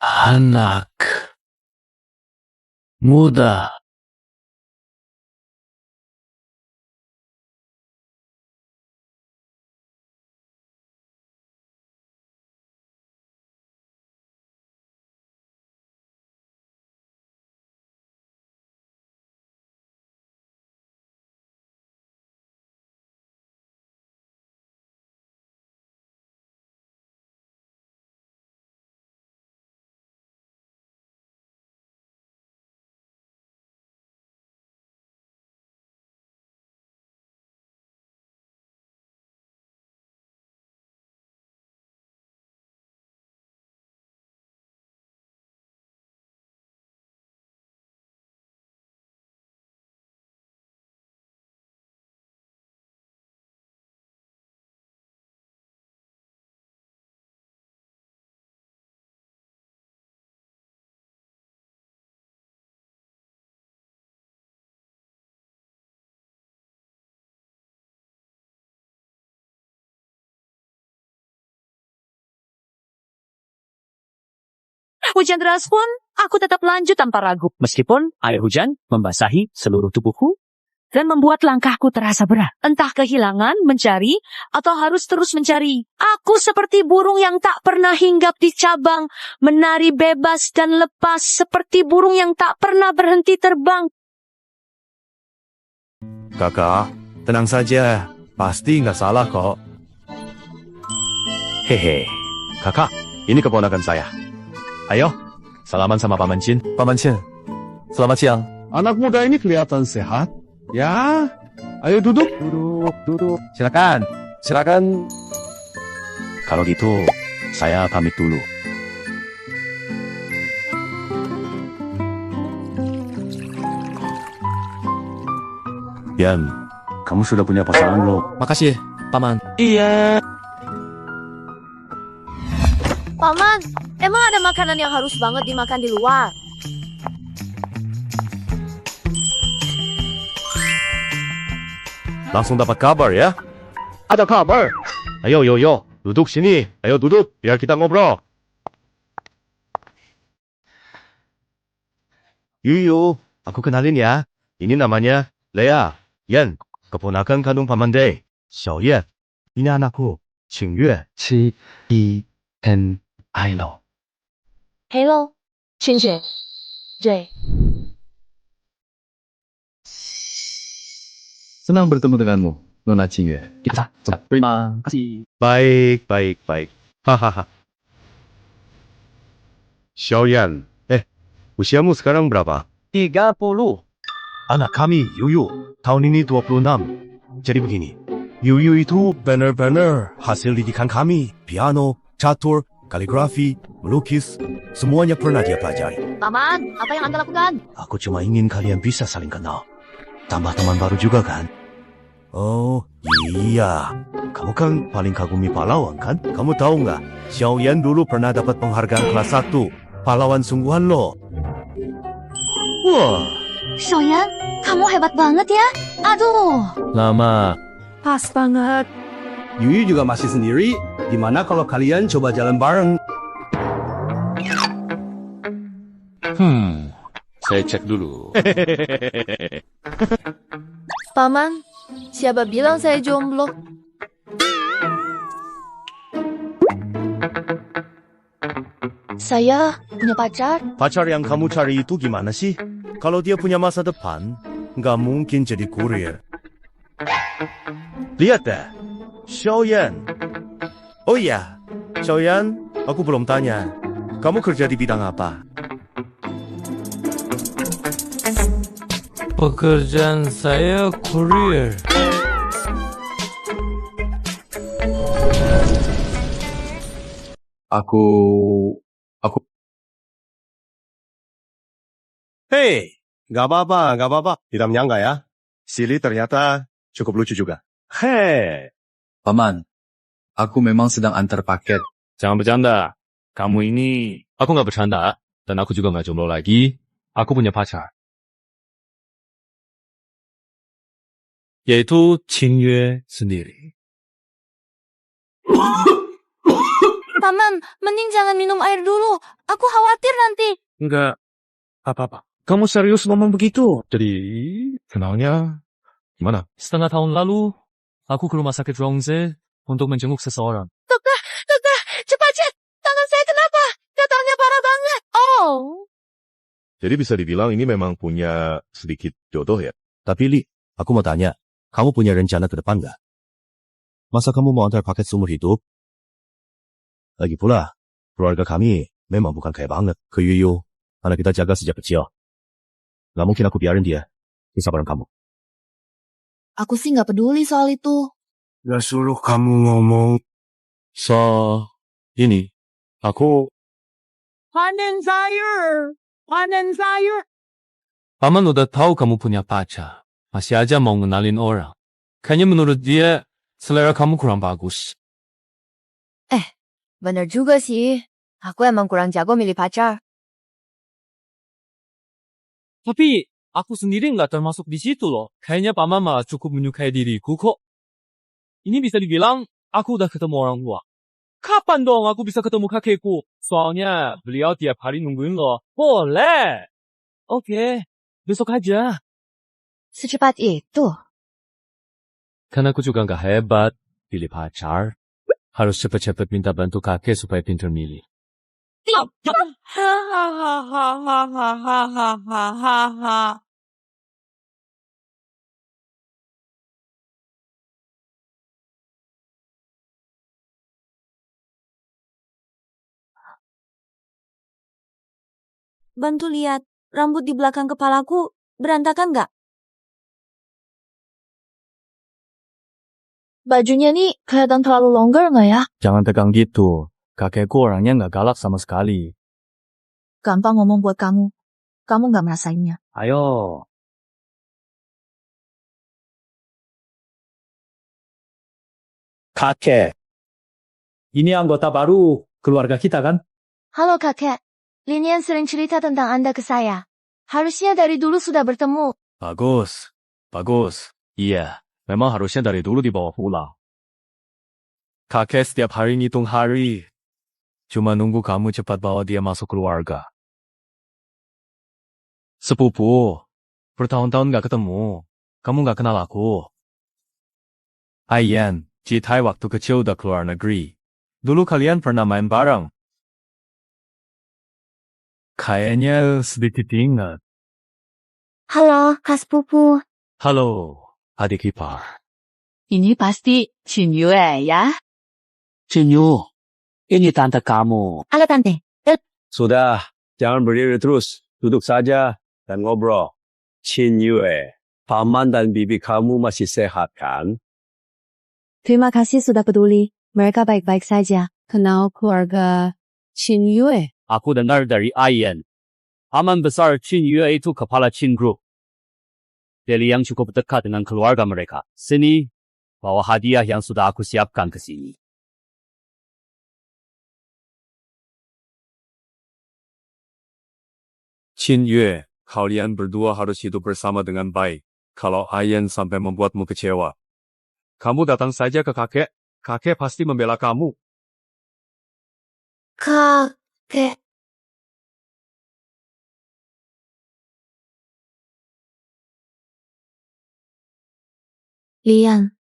Anak muda. Hujan deras pun, aku tetap lanjut tanpa ragu. Meskipun air hujan membasahi seluruh tubuhku dan membuat langkahku terasa berat. Entah kehilangan, mencari, atau harus terus mencari. Aku seperti burung yang tak pernah hinggap di cabang, menari bebas dan lepas seperti burung yang tak pernah berhenti terbang. Kakak, tenang saja. Pasti nggak salah kok. Hehe. Kakak, ini keponakan saya. Ayo, salaman sama Paman Chin. Paman Chin, selamat siang. Anak muda ini kelihatan sehat. Ya, ayo duduk. Duduk. Silakan. Kalau gitu, saya pamit dulu. Yan, kamu sudah punya pasangan lo? Makasih, Paman. Iya. Paman, emang ada makanan yang harus banget dimakan di luar? Langsung dapat kabar ya? Ada kabar. Ayo, duduk sini. Ayo duduk, biar kita ngobrol. Yuyu, aku kenalin ya. Ini namanya Lea, Yan, keponakan kandung Paman Day. Xiaoyan, ini anakku, Qingyue. Qi-Yi-N-I-Lo. Hello, Chinche. Jay. Senang bertemu denganmu, Nona Qingyue. Terima kasih. Baik, baik, baik. Hahaha. Xiaoyan, usiamu sekarang berapa? 30. Anak kami, Yuyu, tahun ini 26. Jadi begini, Yuyu itu benar-benar hasil didikan kami. Piano, catur, kaligrafi, melukis, semuanya pernah dia pelajari. Paman, apa yang Anda lakukan? Aku cuma ingin kalian bisa saling kenal. Tambah teman baru juga kan? Oh, iya. Kamu kan paling kagumi pahlawan kan? Kamu tahu nggak? Xiaoyan dulu pernah dapat penghargaan kelas 1. Pahlawan sungguhan loh. Wah. Xiaoyan, kamu hebat banget ya. Aduh. Lama. Pas banget. Yuyu juga masih sendiri. Gimana kalau kalian coba jalan bareng? Saya cek dulu. Paman, siapa bilang saya jomblo? Saya punya pacar. Pacar yang kamu cari itu gimana sih? Kalau dia punya masa depan, nggak mungkin jadi kurir. Lihat deh, Xiaoyan. Oh iya, Xiaoyan, aku belum tanya. Kamu kerja di bidang apa? Pekerjaan saya kurir. Aku... Hei, nggak apa-apa, nggak apa-apa. Tidak menyangka ya. Silly ternyata cukup lucu juga. Hei. Paman, aku memang sedang antar paket. Jangan bercanda. Kamu ini... Aku nggak bercanda. Dan aku juga nggak jomblo lagi. Aku punya pacar. Yaitu Qingyue sendiri. Paman, mending jangan minum air dulu. Aku khawatir nanti. Enggak apa-apa. Kamu serius ngomong begitu? Jadi, kenalnya gimana? Setengah tahun lalu, aku ke rumah sakit Rongze untuk menjenguk seseorang. Dokter, cepat cek. Tangan saya kenapa? Gatalnya parah banget. Oh. Jadi bisa dibilang ini memang punya sedikit jodoh ya. Tapi Li, aku mau tanya. Kamu punya rencana ke depan nggak? Masa kamu mau antar paket seumur hidup? Lagi pula, keluarga kami memang bukan kaya banget. Ke Yuyu, anak kita jaga sejak kecil. Nggak mungkin aku biarin dia. Kesabaran kamu. Aku sih nggak peduli soal itu. Gak suruh kamu ngomong. Ini, aku... Panen sayur. Paman udah tahu kamu punya pacar. Masih aja mau ngenalin orang. Kayaknya menurut dia, selera kamu kurang bagus. Bener juga sih. Aku emang kurang jago milih pacar. Tapi, aku sendiri nggak termasuk di situ loh. Kayaknya paman malah cukup menyukai diriku kok. Ini bisa dibilang, aku udah ketemu orang tua. Kapan dong aku bisa ketemu kakekku? Soalnya, beliau tiap hari nungguin loh. Boleh. Oke, besok aja. Secepat itu? Kan aku juga nggak hebat pilih pacar. Harus cepet-cepet minta bantu kakek supaya pintar milih. Bantu lihat, rambut di belakang kepalaku berantakan nggak? Bajunya nih kelihatan terlalu longgar nggak ya? Jangan tegang gitu. Kakekku orangnya nggak galak sama sekali. Gampang ngomong buat kamu. Kamu nggak merasainnya. Ayo. Kakek. Ini anggota baru keluarga kita kan? Halo kakek. Linian sering cerita tentang Anda ke saya. Harusnya dari dulu sudah bertemu. Bagus. Iya, memang harusnya dari dulu dibawa pulang. Kakek setiap hari ngitung hari. Cuma nunggu kamu cepat bawa dia masuk keluarga. Sepupu, bertahun-tahun gak ketemu. Kamu gak kenal aku. Aiyan, Jitai waktu kecil udah keluar negeri. Dulu kalian pernah main bareng. Kayaknya sedikit ingat. Halo, Kak Sepupu. Halo, adik ipar. Ini pasti Yue ya? Cinyu, ini tante kamu. Halo, Tante. Sudah, jangan berdiri terus. Duduk saja dan ngobrol. Chin Yue, paman dan bibi kamu masih sehat kan? Terima kasih sudah peduli. Mereka baik-baik saja. Kenal keluarga Chin Yue. Aku dengar dari Ayan. Aman besar Cinyu itu kepala Chin Group. Jadi yang cukup dekat dengan keluarga mereka. Sini, bawa hadiah yang sudah aku siapkan ke sini. Chin Yue, kalian berdua harus hidup bersama dengan baik. Kalau Ayan sampai membuatmu kecewa, kamu datang saja ke kakek. Kakek pasti membela kamu. Kakek. Lian,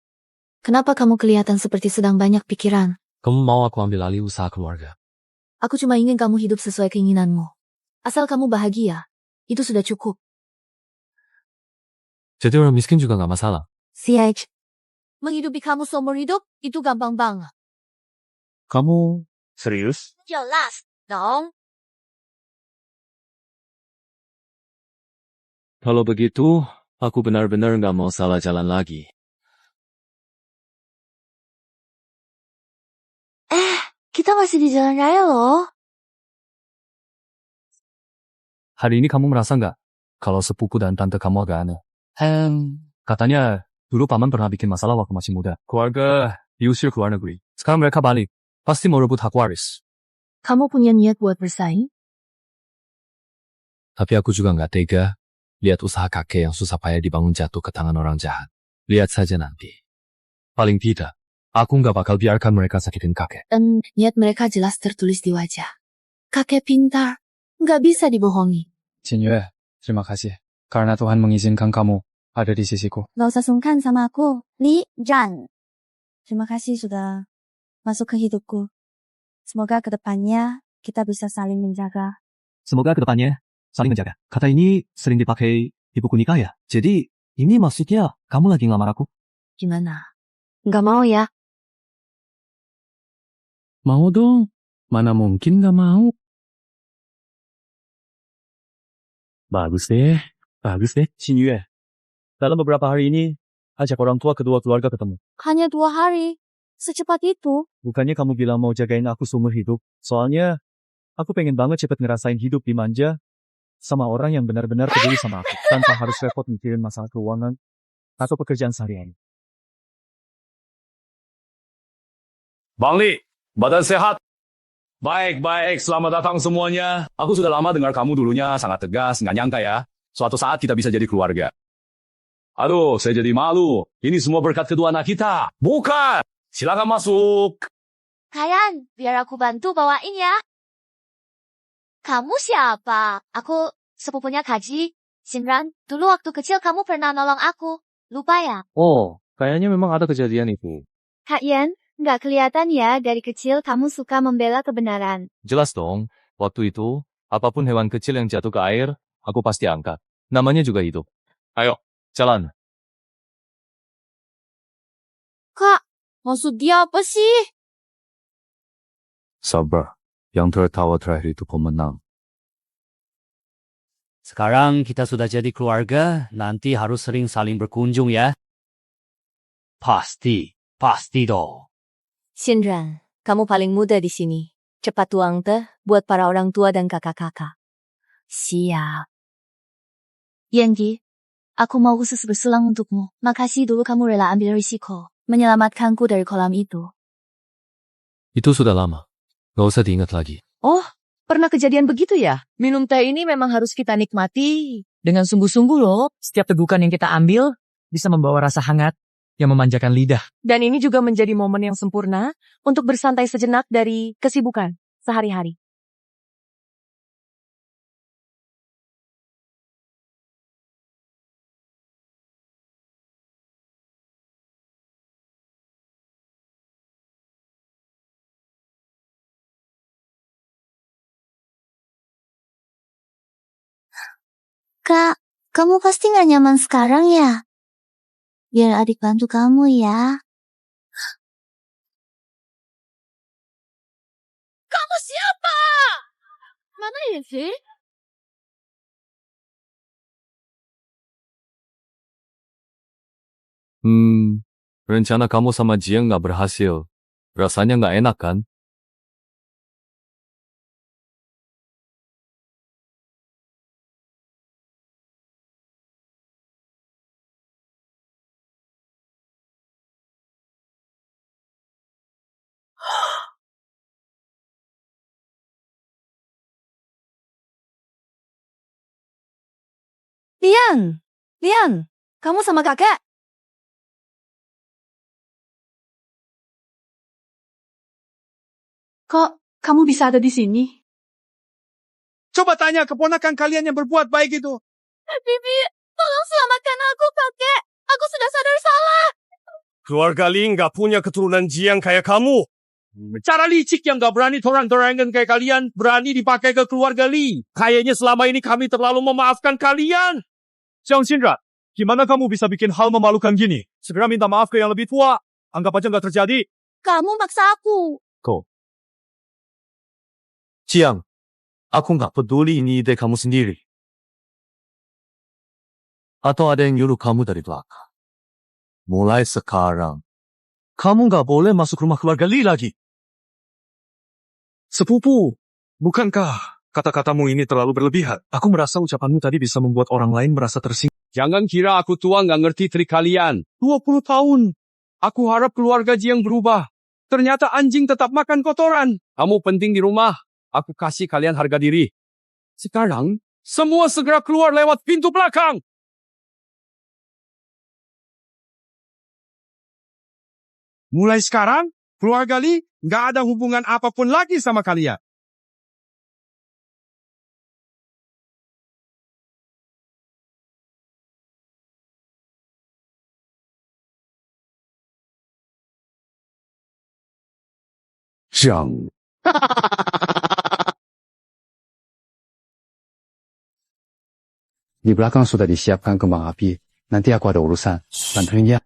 kenapa kamu kelihatan seperti sedang banyak pikiran? Kamu mau aku ambil alih usaha keluarga? Aku cuma ingin kamu hidup sesuai keinginanmu. Asal kamu bahagia, itu sudah cukup. Jadi orang miskin juga nggak masalah. CH, menghidupi kamu seumur hidup, itu gampang banget. Kamu serius? Jelas dong. Kalau begitu, aku benar-benar nggak mau salah jalan lagi. Kita masih di jalan raya loh. Hari ini kamu merasa nggak kalau sepupu dan tante kamu agak aneh? Katanya dulu paman pernah bikin masalah waktu masih muda. Keluarga diusir ke luar negeri. Sekarang mereka balik. Pasti mau rebut hak waris. Kamu punya niat buat bersaing? Tapi aku juga nggak tega lihat usaha kakek yang susah payah dibangun jatuh ke tangan orang jahat. Lihat saja nanti. Paling tidak, aku nggak bakal biarkan mereka sakitin kakek. Dan niat mereka jelas tertulis di wajah. Kakek pintar, nggak bisa dibohongi. Chin Yue, terima kasih. Karena Tuhan mengizinkan kamu ada di sisiku. Gak usah sungkan sama aku, Li Jan. Terima kasih sudah masuk ke hidupku. Semoga kedepannya kita bisa saling menjaga. Semoga kedepannya saling menjaga. Kata ini sering dipakai di buku nikah ya. Jadi ini maksudnya kamu lagi ngelamar aku? Gimana? Nggak mau ya? Mau dong. Mana mungkin nggak mau. Bagus deh. Bagus deh. Chin Yue, dalam beberapa hari ini, ajak orang tua kedua keluarga ketemu. Hanya 2 hari. Secepat itu. Bukannya kamu bilang mau jagain aku seumur hidup. Soalnya, aku pengen banget cepet ngerasain hidup dimanja sama orang yang benar-benar peduli sama aku. Tanpa harus repot mikirin masalah keuangan atau pekerjaan sehari-hari. Bang Li, badan sehat? Baik, selamat datang semuanya. Aku sudah lama dengar kamu dulunya sangat tegas, nggak nyangka ya. Suatu saat kita bisa jadi keluarga. Aduh, saya jadi malu. Ini semua berkat kedua anak kita. Bukan! Silakan masuk. Kayan, biar aku bantu bawain ya. Kamu siapa? Aku sepupunya Kaji. Shinran, dulu waktu kecil kamu pernah nolong aku. Lupa ya? Oh, kayaknya memang ada kejadian itu. Kak Yan, nggak kelihatan ya dari kecil kamu suka membela kebenaran. Jelas dong, waktu itu, apapun hewan kecil yang jatuh ke air, aku pasti angkat. Namanya juga hidup. Ayo, jalan. Kak, maksud dia apa sih? Sabar, yang tertawa terakhir itu pemenang. Sekarang kita sudah jadi keluarga, nanti harus sering saling berkunjung ya. Pasti dong. Shinran, kamu paling muda di sini. Cepat tuang teh buat para orang tua dan kakak-kakak. Siap. Yangi, aku mau khusus bersulang untukmu. Makasih dulu kamu rela ambil risiko, menyelamatkanku dari kolam itu. Itu sudah lama. Gak usah diingat lagi. Oh, pernah kejadian begitu ya? Minum teh ini memang harus kita nikmati dengan sungguh-sungguh loh. Setiap tegukan yang kita ambil bisa membawa rasa hangat yang memanjakan lidah. Dan ini juga menjadi momen yang sempurna untuk bersantai sejenak dari kesibukan sehari-hari. Kak, kamu pasti gak nyaman sekarang ya? Biar adik bantu kamu ya. Kamu siapa? Mana Ivy? Rencana kamu sama Jiang nggak berhasil. Rasanya nggak enak kan? Lian, kamu sama kakek? Kok kamu bisa ada di sini? Coba tanya keponakan kalian yang berbuat baik itu. Bibi, tolong selamatkan aku, kakek. Aku sudah sadar salah. Keluarga Li nggak punya keturunan Jiang kayak kamu. Cara licik yang gak berani torang-torangan kayak kalian, berani dipakai ke keluarga Li. Kayaknya selama ini kami terlalu memaafkan kalian. Jiang Xinran, gimana kamu bisa bikin hal memalukan gini? Segera minta maaf ke yang lebih tua. Anggap aja nggak terjadi. Kamu maksa aku. Kok? Jiang, aku nggak peduli ini ide kamu sendiri. Atau ada yang nyuruh kamu dari belakang. Mulai sekarang, kamu nggak boleh masuk rumah keluarga Li lagi. Sepupu, bukankah kata-katamu ini terlalu berlebihan? Aku merasa ucapanmu tadi bisa membuat orang lain merasa tersinggung. Jangan kira aku tua nggak ngerti trik kalian. 20 tahun. Aku harap keluarga Jiang berubah. Ternyata anjing tetap makan kotoran. Kamu penting di rumah. Aku kasih kalian harga diri. Sekarang, semua segera keluar lewat pintu belakang. Mulai sekarang, keluarga Li nggak ada hubungan apapun lagi sama kalian. Jiang. Di belakang sudah disiapkan kembang api. Nanti aku ada urusan. Bantuin ya.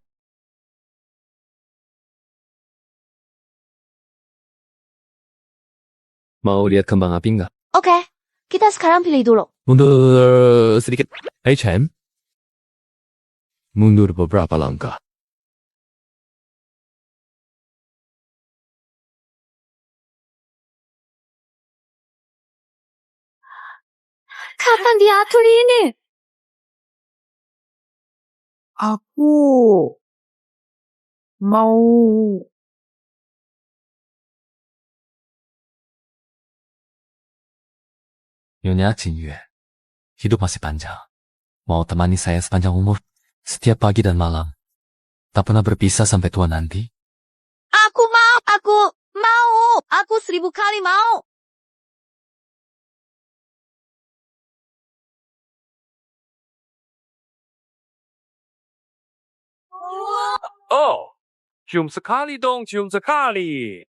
Mau lihat kembang api nggak? Oke, kita sekarang pilih dulu. Mundur sedikit. HM? Mundur beberapa langkah. Kapan diatur ini? Aku mau Nyonya Jingyue, hidup masih panjang. Mau temani saya sepanjang umur, setiap pagi dan malam. Tak pernah berpisah sampai tua nanti. Aku mau. Aku 1000 kali mau. Oh, cium sekali dong, cium sekali.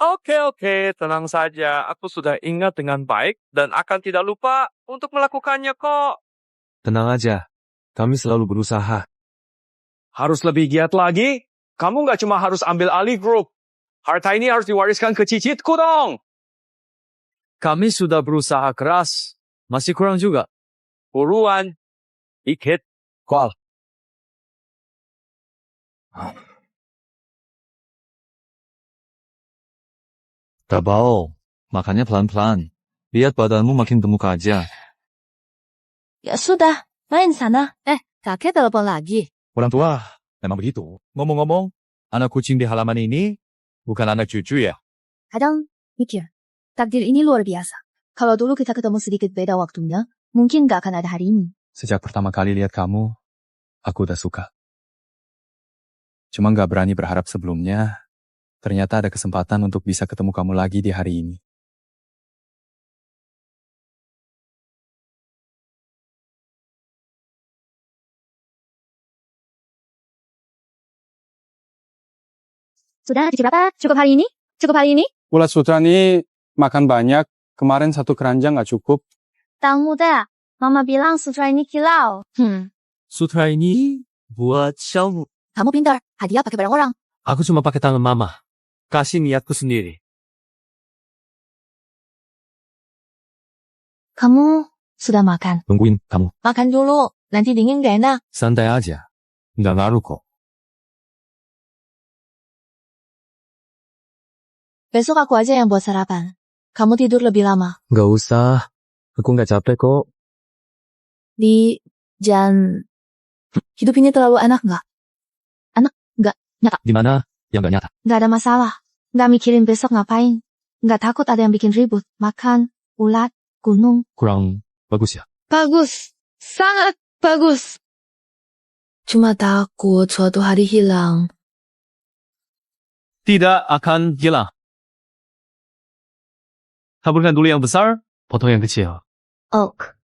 Oke, tenang saja. Aku sudah ingat dengan baik dan akan tidak lupa untuk melakukannya kok. Tenang aja, kami selalu berusaha. Harus lebih giat lagi. Kamu nggak cuma harus ambil alih grup. Harta ini harus diwariskan ke cicitku dong. Kami sudah berusaha keras. Masih kurang juga. Buruan. Dikit. Kual. Tabao, makannya pelan-pelan. Lihat badanmu makin gemuk aja. Ya sudah, main sana. Kakek telepon lagi. Orang tua, memang begitu. Ngomong-ngomong, anak kucing di halaman ini bukan anak cucu ya? Kadang mikir, takdir ini luar biasa. Kalau dulu kita ketemu sedikit beda waktunya, mungkin gak akan ada hari ini. Sejak pertama kali lihat kamu, aku udah suka. Cuma gak berani berharap sebelumnya, ternyata ada kesempatan untuk bisa ketemu kamu lagi di hari ini. Sudah cuci berapa? Cukup hari ini? Cukup hari ini? Ulat sutra ini makan banyak. Kemarin 1 keranjang nggak cukup. Tang muda, Mama bilang sutra ini kilau. Sutra ini buat Xiaomu. Kamu pintar, hadiah pakai barang orang. Aku cuma pakai tangan mama. Kasih niatku sendiri. Kamu sudah makan? Tungguin kamu. Makan dulu, nanti dingin gak enak. Santai aja. Nggak ngaruh kok. Besok aku aja yang buat sarapan. Kamu tidur lebih lama. Nggak usah. Aku nggak capek kok. Jangan. Hidup ini terlalu enak nggak? Enak, nggak nyata. Di mana yang nggak nyata? Nggak ada masalah. Nggak mikirin besok ngapain. Nggak takut ada yang bikin ribut. Makan, ulat, gunung. Kurang bagus ya? Bagus. Sangat bagus. Cuma takut suatu hari hilang. Tidak akan hilang. Taburkan dulu yang besar, potong yang kecil. Oak.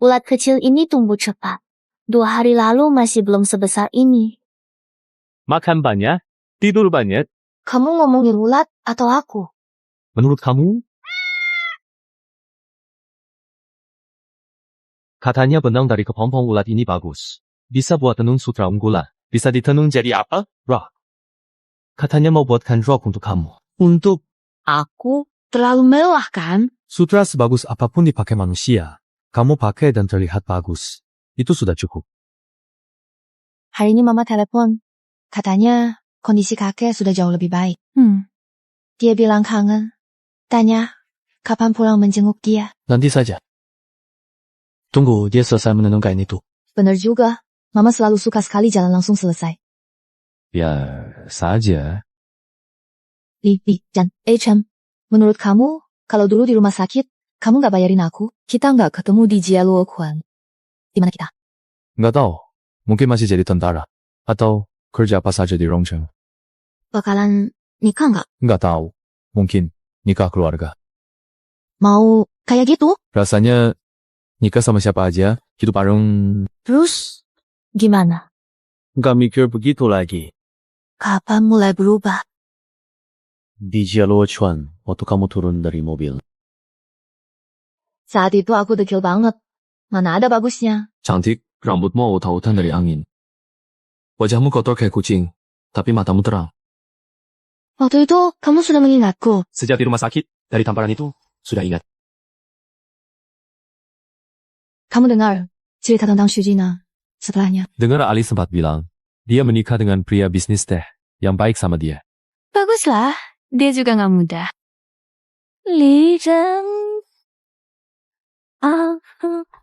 Ulat kecil ini tumbuh cepat. 2 hari lalu masih belum sebesar ini. Makan banyak, tidur banyak. Kamu ngomongin ulat atau aku? Menurut kamu? Katanya benang dari kepompong ulat ini bagus. Bisa buat tenun sutra unggulan. Bisa ditenun jadi apa? Rok. Katanya mau buatkan rok untuk kamu. Untuk aku? Terlalu mewah kan? sutra sebagus apapun dipakai manusia. Kamu pakai dan terlihat bagus. Itu sudah cukup. Hari ini mama telepon. Katanya kondisi kakek sudah jauh lebih baik. Dia bilang kangen. Tanya, kapan pulang menjenguk dia? Nanti saja. Tunggu dia selesai menenun kain itu. Benar juga. Mama selalu suka sekali jalan langsung selesai. Biar saja. Li, Jan, Chem. Menurut kamu, kalau dulu di rumah sakit, kamu gak bayarin aku? Kita gak ketemu di Jialuoquan. Di mana kita? Nggak tahu. Mungkin masih jadi tentara. Atau kerja apa saja di Rongcheng. Bakalan nikah gak? Nggak tahu. Mungkin nikah keluarga. Mau kayak gitu? Rasanya nikah sama siapa aja, hidup bareng. Terus, gimana? Gak mikir begitu lagi. Kapan mulai berubah? Di Jialuoquan, waktu kamu turun dari mobil. Saat itu aku dekil banget. Mana ada bagusnya. Cantik, rambutmu autan-autan dari angin. Wajahmu kotor kayak kucing, tapi matamu terang. Waktu itu, kamu sudah mengingatku. Sejak di rumah sakit, dari tamparan itu, sudah ingat. Kamu dengar cerita tentang Shujina setelahnya? Dengar Ali sempat bilang, dia menikah dengan pria bisnis teh, yang baik sama dia. Baguslah, dia juga gak muda. Li Zheng.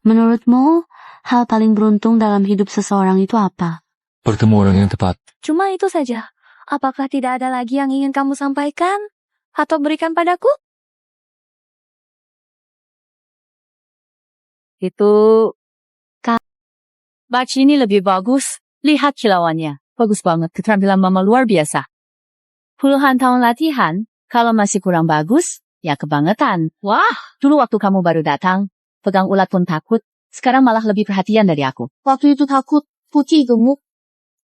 Menurutmu, hal paling beruntung dalam hidup seseorang itu apa? Bertemu orang yang tepat. Cuma itu saja. Apakah tidak ada lagi yang ingin kamu sampaikan? Atau berikan padaku? Itu... Baci ini lebih bagus. Lihat kilauannya. Bagus banget. Keterampilan mama luar biasa. Puluhan tahun latihan. Kalau masih kurang bagus, ya kebangetan. Wah, dulu waktu kamu baru datang, pegang ulat pun takut. Sekarang malah lebih perhatian dari aku. Waktu itu takut, putih gemuk.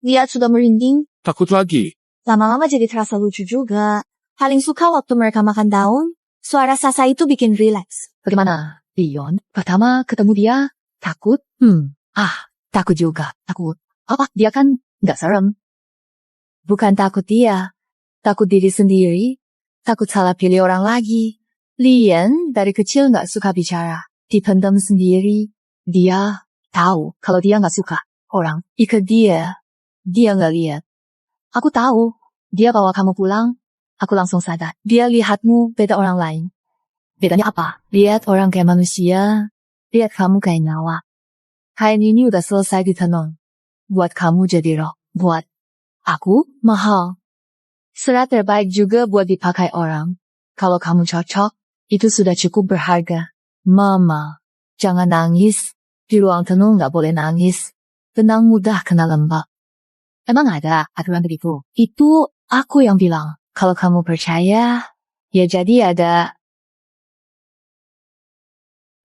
Lihat sudah merinding. Takut lagi. Lama-lama jadi terasa lucu juga. Paling suka waktu mereka makan daun. Suara Sasa itu bikin rileks. Bagaimana, Leon? Pertama ketemu dia, takut? Takut juga. Takut. Apa? Dia kan nggak serem. Bukan takut dia. Takut diri sendiri. Takut salah pilih orang lagi. Lian dari kecil nggak suka bicara. Dipendam sendiri. Dia tahu kalau dia nggak suka orang. Ikut dia. Dia nggak lihat. Aku tahu. Dia bawa kamu pulang. Aku langsung sadar. Dia lihatmu beda orang lain. Bedanya apa? Lihat orang kayak manusia. Lihat kamu kayak nyawa. Kain ini udah selesai ditenun. Buat kamu jadi rok. Buat aku mahal. Serat terbaik juga buat dipakai orang. Kalau kamu cocok, itu sudah cukup berharga. Mama, jangan nangis. Di ruang tenun nggak boleh nangis. Benang mudah kena lembab. Emang ada aturan begitu? Itu aku yang bilang. Kalau kamu percaya, ya jadi ada.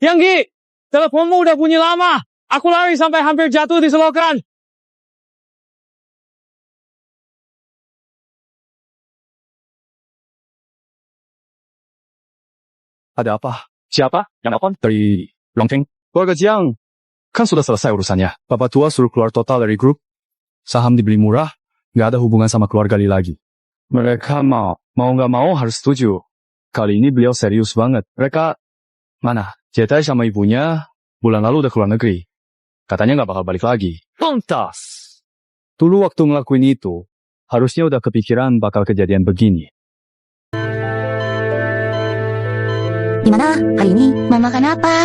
Yanggi, teleponmu udah bunyi lama. Aku lari sampai hampir jatuh di selokan. Ada apa? Siapa yang nelfon? Dari Longting. Keluarga Jiang. Kan sudah selesai urusannya. Bapak tua suruh keluar total dari grup. Saham dibeli murah. Nggak ada hubungan sama keluarga Li lagi. Mereka mau nggak mau harus setuju. Kali ini beliau serius banget. Mereka, mana? Cetai sama ibunya, bulan lalu udah keluar negeri. Katanya nggak bakal balik lagi. Tuntas! Dulu waktu ngelakuin itu, harusnya udah kepikiran bakal kejadian begini. Gimana? Hari ini mau makan apa?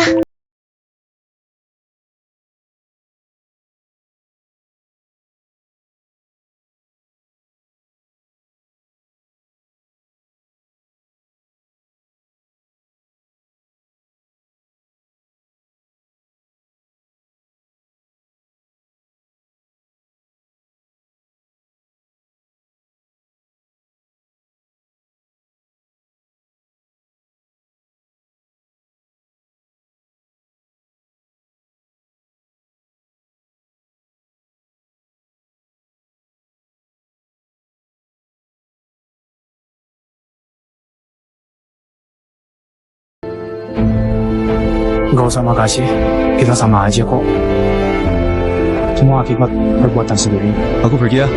Gak usah makasih, kita sama aja kok. Semua akibat perbuatan sendiri. Aku pergi ya.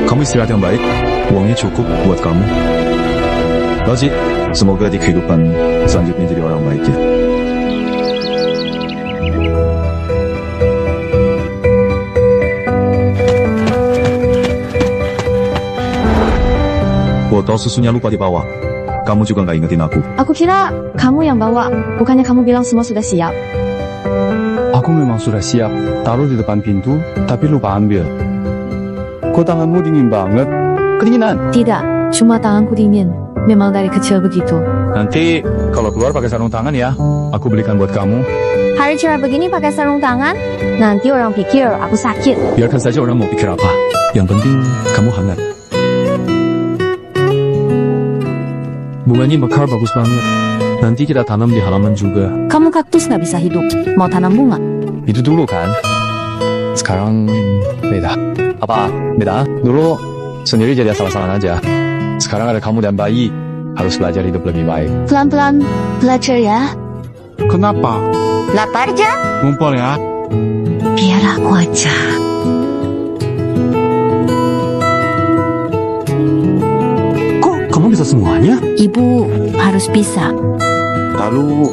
Kamu istirahat yang baik. Uangnya cukup buat kamu. Laji, semoga di kehidupan selanjutnya jadi orang baik ya. Botol susunya lupa dibawa. Kamu juga nggak ingetin aku. Aku kira kamu yang bawa. Bukannya kamu bilang semua sudah siap. Aku memang sudah siap. Taruh di depan pintu, tapi lupa ambil. Kok tanganmu dingin banget? Kedinginan? Tidak, cuma tanganku dingin. Memang dari kecil begitu. Nanti kalau keluar pakai sarung tangan ya. Aku belikan buat kamu. Hari cerah begini pakai sarung tangan? Nanti orang pikir aku sakit. Biarkan saja orang mau pikir apa. Yang penting kamu hangat. Bunganya mekar bagus banget. Nanti kita tanam di halaman juga. Kamu kaktus nggak bisa hidup. Mau tanam bunga? Itu dulu kan. Sekarang beda. Apa? Beda? Dulu sendiri jadi asal-asalan aja. Sekarang ada kamu dan bayi. Harus belajar hidup lebih baik. Pelan-pelan belajar ya. Kenapa? Lapar aja? Ngumpul ya. Biar aku aja. Kamu bisa semuanya? Ibu harus bisa. Lalu,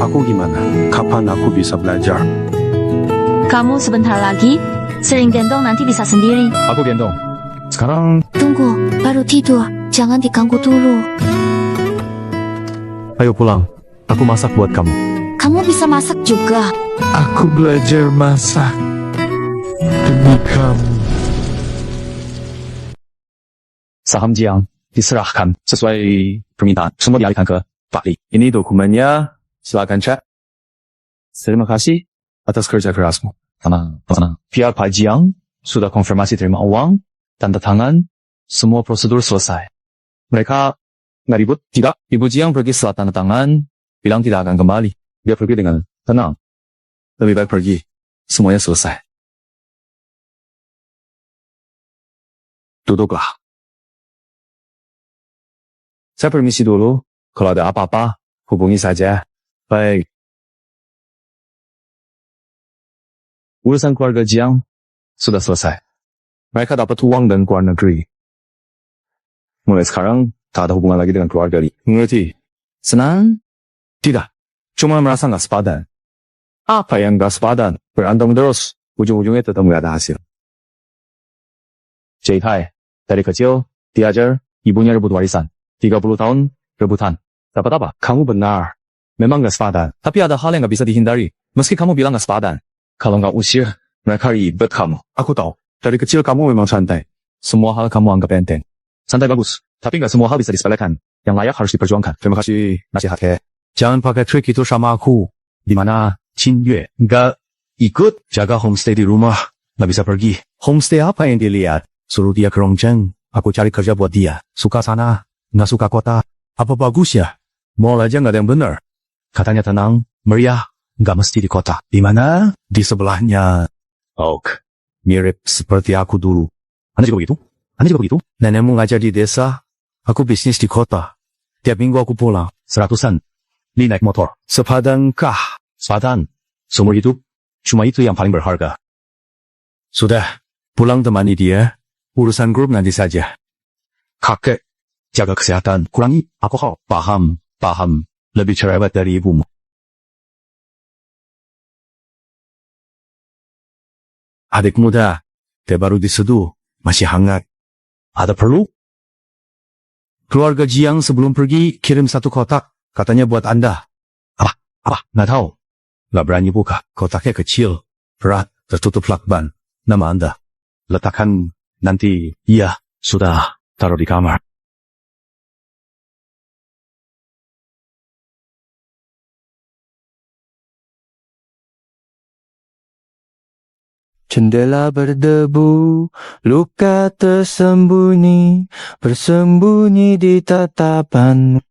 aku gimana? Kapan aku bisa belajar? Kamu sebentar lagi, sering gendong nanti bisa sendiri. Aku gendong. Sekarang... Tunggu, baru tidur. Jangan diganggu dulu. Ayo pulang. Aku masak buat kamu. Kamu bisa masak juga. Aku belajar masak demi kamu. Saham Jiang diserahkan sesuai permintaan. Semua dialihkan ke Pak Li. Ini dokumennya. Silakan cek. Terima kasih atas kerja kerasmu. Tenang. Pihak Pak Jiang sudah konfirmasi terima uang, tanda tangan, semua prosedur selesai. Mereka nggak ribut? Tidak. Ibu Jiang pergi setelah tanda tangan, bilang tidak akan kembali. Dia pergi dengan tenang. Lebih baik pergi. Semuanya selesai. Duduklah. Saya permisi dulu. Kalau ada apa-apa, hubungi saja. Baik. Urusan keluarga Jiang sudah selesai. Mereka dapat uang dan keluar negeri. Mulai sekarang, tak ada hubungan lagi dengan keluarga Li. Mengerti? Senang? Tidak. Cuma merasa nggak sepadan. Apa yang nggak sepadan? Berantem terus. Ujung-ujungnya tetap nggak ada hasil. Jaitai, dari kecil, diajar, ibunya rebut warisan. 30 tahun, rebutan. Dapat apa? Kamu benar. Memang nggak sepadan. Tapi ada hal yang nggak bisa dihindari. Meski kamu bilang nggak sepadan. Kalau nggak usir, mereka ribet kamu. Aku tahu. Dari kecil kamu memang santai. Semua hal kamu anggap enteng. Santai bagus. Tapi nggak semua hal bisa disepelekan. Yang layak harus diperjuangkan. Terima kasih. Nasihat ke. Jangan pakai trik itu sama aku. Dimana Qin Yue nggak ikut jaga homestay di rumah. Nggak bisa pergi. Homestay apa yang dilihat? Suruh dia ke Rongzheng. Aku cari kerja buat dia. Suka sana. Nggak suka kota. Apa bagus ya? Mall aja nggak ada yang benar. Katanya tenang, meriah, nggak mesti di kota. Di mana? Di sebelahnya. Oak. Mirip seperti aku dulu. Anda juga begitu? Anda juga begitu? Nenekmu ngajar di desa. Aku bisnis di kota. Tiap minggu aku pulang. 100-an. Li naik motor. Sepadan kah? Sepadan. Seumur hidup. Cuma itu yang paling berharga. Sudah. Pulang temani dia. Urusan grup nanti saja. Kakek. Jaga kesehatan. Kurangi alkohol. Paham. Lebih cerewet dari ibumu. Adik muda. Teh baru diseduh. Masih hangat. Ada perlu? Keluarga Jiang sebelum pergi kirim 1 kotak. Katanya buat Anda. Apa? Nggak tahu. Nggak berani buka. Kotaknya kecil. Berat. Tertutup lakban. Nama Anda. Letakkan nanti. Iya. Sudah. Taruh di kamar. Jendela berdebu, luka tersembunyi, bersembunyi di tatapan.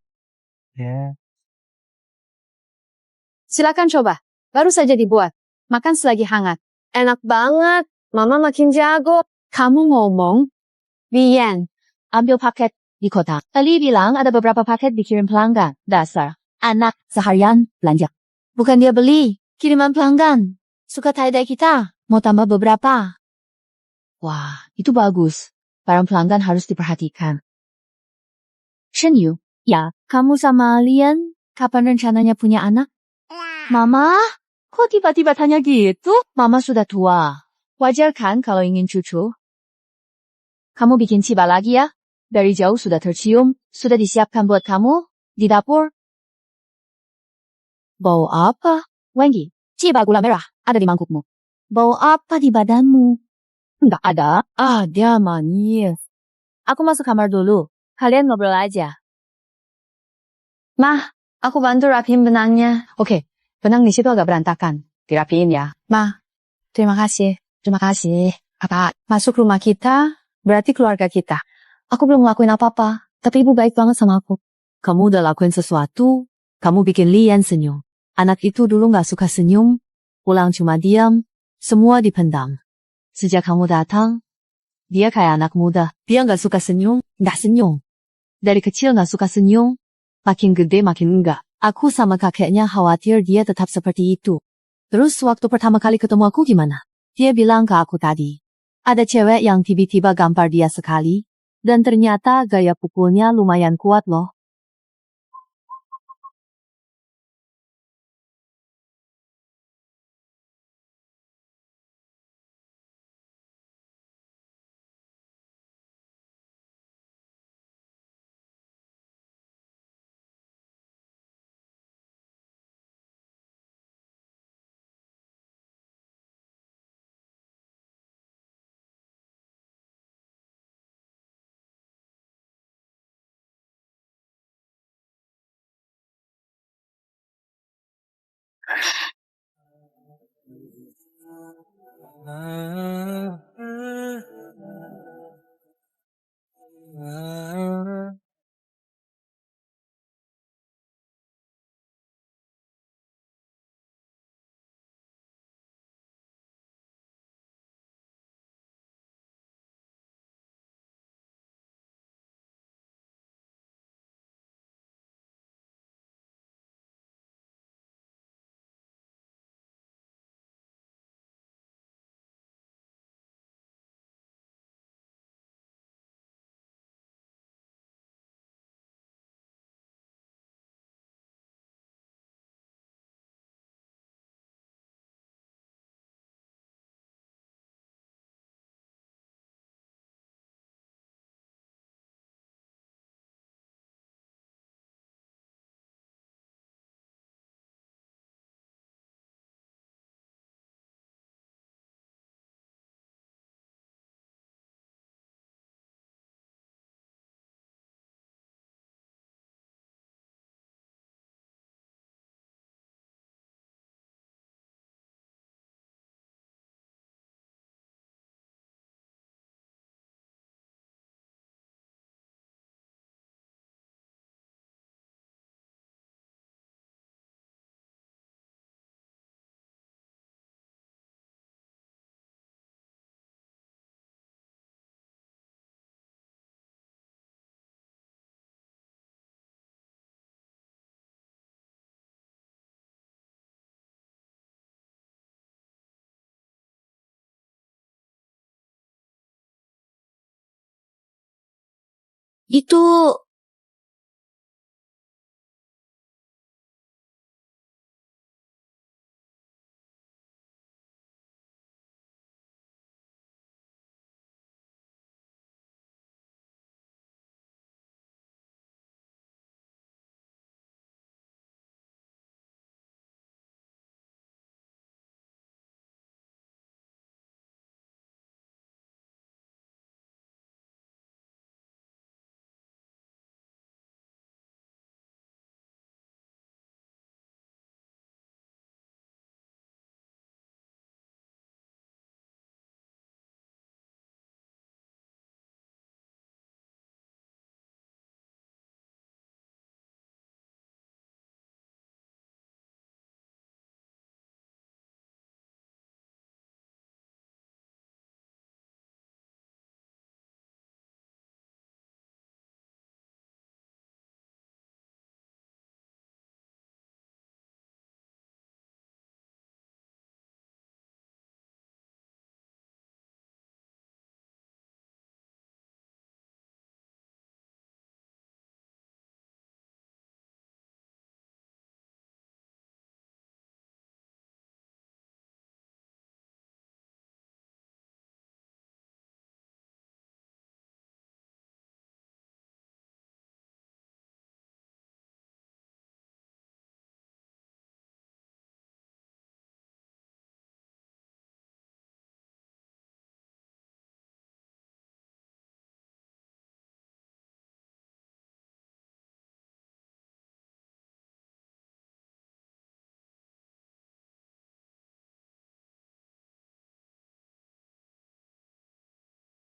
Silakan coba. Baru saja dibuat. Makan selagi hangat. Enak banget. Mama makin jago. Kamu ngomong, Bian, ambil paket di kotak. Ali bilang ada beberapa paket dikirim pelanggan. Dasar. Anak seharian belanja. Bukan dia beli. Kiriman pelanggan. Suka tie-dye kita. Mau tambah beberapa. Wah, itu bagus. Barang pelanggan harus diperhatikan. Shen Yu, ya, kamu sama Lian kapan rencananya punya anak? Mama, kok tiba-tiba tanya gitu? Mama sudah tua. Wajar kan kalau ingin cucu? Kamu bikin ciba lagi ya? Dari jauh sudah tercium, sudah disiapkan buat kamu di dapur. Bau apa? Wengi, ciba gula merah ada di mangkukmu. Bau apa di badanmu? Enggak ada. Ah, dia manis. Aku masuk kamar dulu. Kalian ngobrol aja. Mah, aku bantu rapiin benangnya. Oke, benang di situ agak berantakan. Dirapiin ya. Ma, terima kasih. Terima kasih. Apa? Masuk rumah kita, berarti keluarga kita. Aku belum ngelakuin apa-apa. Tapi ibu baik banget sama aku. Kamu udah lakuin sesuatu, kamu bikin Lian senyum. Anak itu dulu gak suka senyum, pulang cuma diam, semua dipendam. Sejak kamu datang, dia kayak anak muda. Dia gak suka senyum, gak senyum. Dari kecil gak suka senyum, makin gede makin enggak. Aku sama kakeknya khawatir dia tetap seperti itu. Terus waktu pertama kali ketemu aku gimana? Dia bilang ke aku tadi, ada cewek yang tiba-tiba gampar dia sekali, dan ternyata gaya pukulnya lumayan kuat loh. Itu...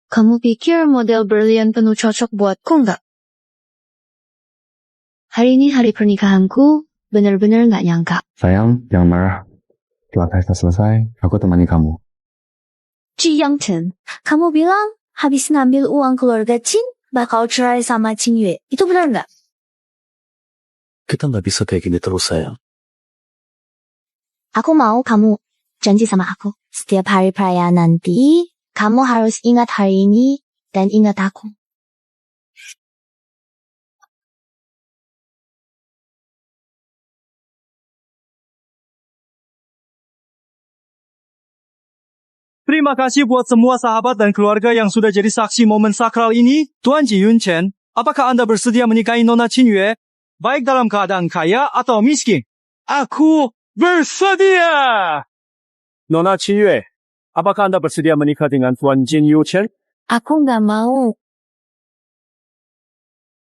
Kamu pikir model berlian penuh cocok buatku nggak? Hari ini hari pernikahanku, bener-bener nggak nyangka. Sayang, jangan marah. Setelah pesta selesai, aku temani kamu. Ji Yangchen, kamu bilang habis ngambil uang keluarga Qin, bakal cerai sama Qin Yue. Itu benar nggak? Kita nggak bisa kayak gini terus, sayang. Aku mau kamu janji sama aku. Setiap hari perayaan nanti, kamu harus ingat hari ini dan ingat aku. Terima kasih buat semua sahabat dan keluarga yang sudah jadi saksi momen sakral ini. Tuan Ji Yunchen, apakah Anda bersedia menikahi Nona Qin Yue, baik dalam keadaan kaya atau miskin? Aku bersedia! Nona Qin Yue, apakah Anda bersedia menikah dengan Tuan Jin Yunchen? Aku nggak mau.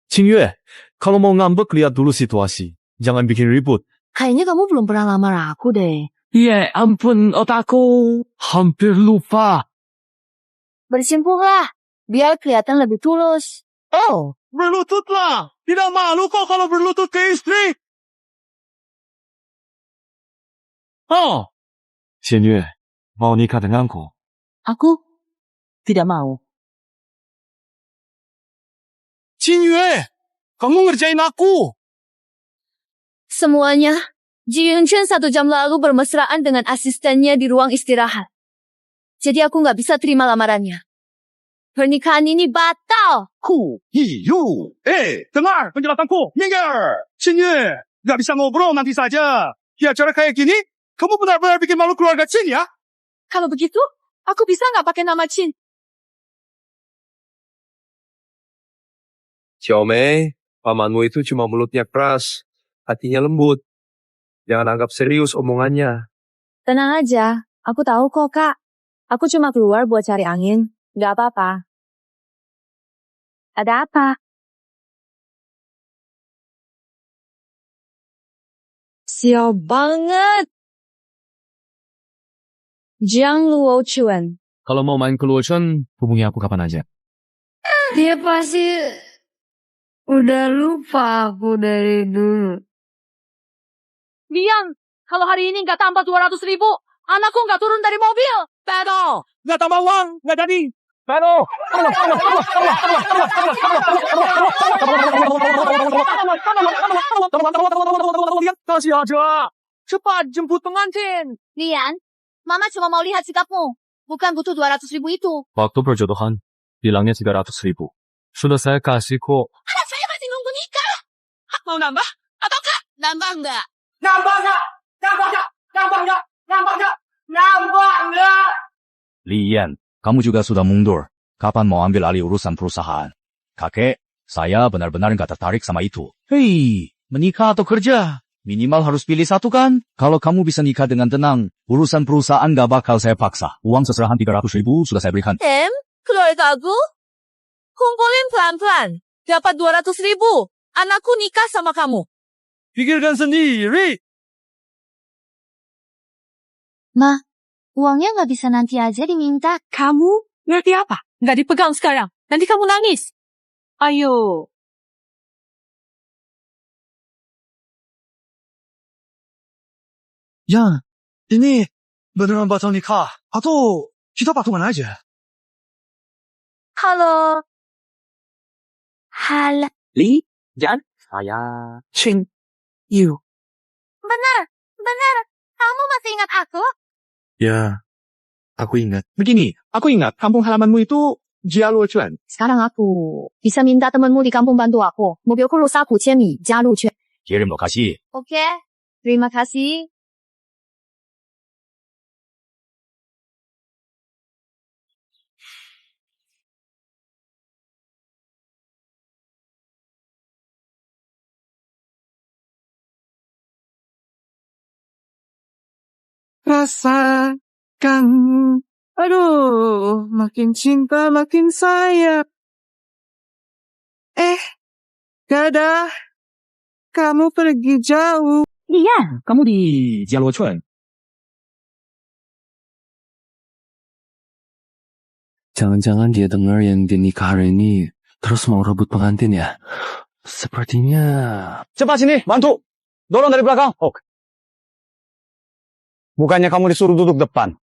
Qin Yue, kalau mau ngambek lihat dulu situasi. Jangan bikin ribut. Kayaknya kamu belum pernah lamar aku deh. Ya ampun, otakku hampir lupa. Bersimpuhlah, biar kelihatan lebih tulus. Oh, berlututlah. Tidak malu kok kalau berlutut ke istri. Oh, Qin Yue, mau nikah denganku? Aku tidak mau. Qin Yue, kamu ngerjain aku. Semuanya, Ji Yunchen 1 jam lalu bermesraan dengan asistennya di ruang istirahat. Jadi aku nggak bisa terima lamarannya. Pernikahan ini batal. Dengar penjelasanku. Minggir. Qin Yue, nggak bisa ngobrol nanti saja. Di acara kayak gini, kamu benar-benar bikin malu keluarga Qin ya? Kalau begitu, aku bisa nggak pakai nama Qin? Xiaomei, pamanmu itu cuma mulutnya keras, hatinya lembut. Jangan anggap serius omongannya. Tenang aja, aku tahu kok kak. Aku cuma keluar buat cari angin, nggak apa-apa. Ada apa? Sial banget. Jiang Luo Chuan. Kalau mau main ke Luochuan, hubungi aku kapan aja. Dia pasti udah lupa aku dari dulu. Biang, kalau hari ini nggak tambah 200.000, anakku nggak turun dari mobil. Pedal, nggak tambah uang, nggak jadi. Pedal. Kasih aja. Cepat jemput pengantin. Lian, Mama cuma mau lihat sikapmu. Bukan butuh 200.000 itu. Waktu perjodohan, bilangnya 300.000. Sudah saya kasih kok. Anak saya masih nunggu nikah. Mau nambah ataukah? Nambah enggak? Nambah enggak? Nambah enggak? Nambah enggak? Nambah enggak? Nambah enggak? Lian, kamu juga sudah mundur. Kapan mau ambil alih urusan perusahaan? Kakek, saya benar-benar nggak tertarik sama itu. Hei, menikah atau kerja? Minimal harus pilih satu kan? Kalau kamu bisa nikah dengan tenang, urusan perusahaan nggak bakal saya paksa. Uang seserahan 300.000 sudah saya berikan. Keluarga aku? Kumpulin pelan-pelan. Dapat 200.000. Anakku nikah sama kamu. Pikirkan sendiri. Ma, uangnya nggak bisa nanti aja diminta. Kamu ngerti apa? Nggak dipegang sekarang. Nanti kamu nangis. Ayo. Ya, ini beneran batal nikah atau kita patungan aja? Halo. Halo. Li, Jan, saya Chin Yu. Benar. Kamu masih ingat aku? Ya, aku ingat. Begini, aku ingat kampung halamanmu itu Jialuochuan. Sekarang aku bisa minta temanmu di kampung bantu aku. Mobilku rusak 5,000米, 加入圈. Kirim lokasi. Oke, terima kasih. Rasakan. Aduh, makin cinta makin sayang. Gak ada. Kamu pergi jauh. Iya. Kamu di Jialuochuan. Jangan-jangan dia dengar yang dinikah hari ini, terus mau rebut pengantin ya? Sepertinya... Cepat sini, bantu. Dorong dari belakang. Oke. Bukannya kamu disuruh duduk depan.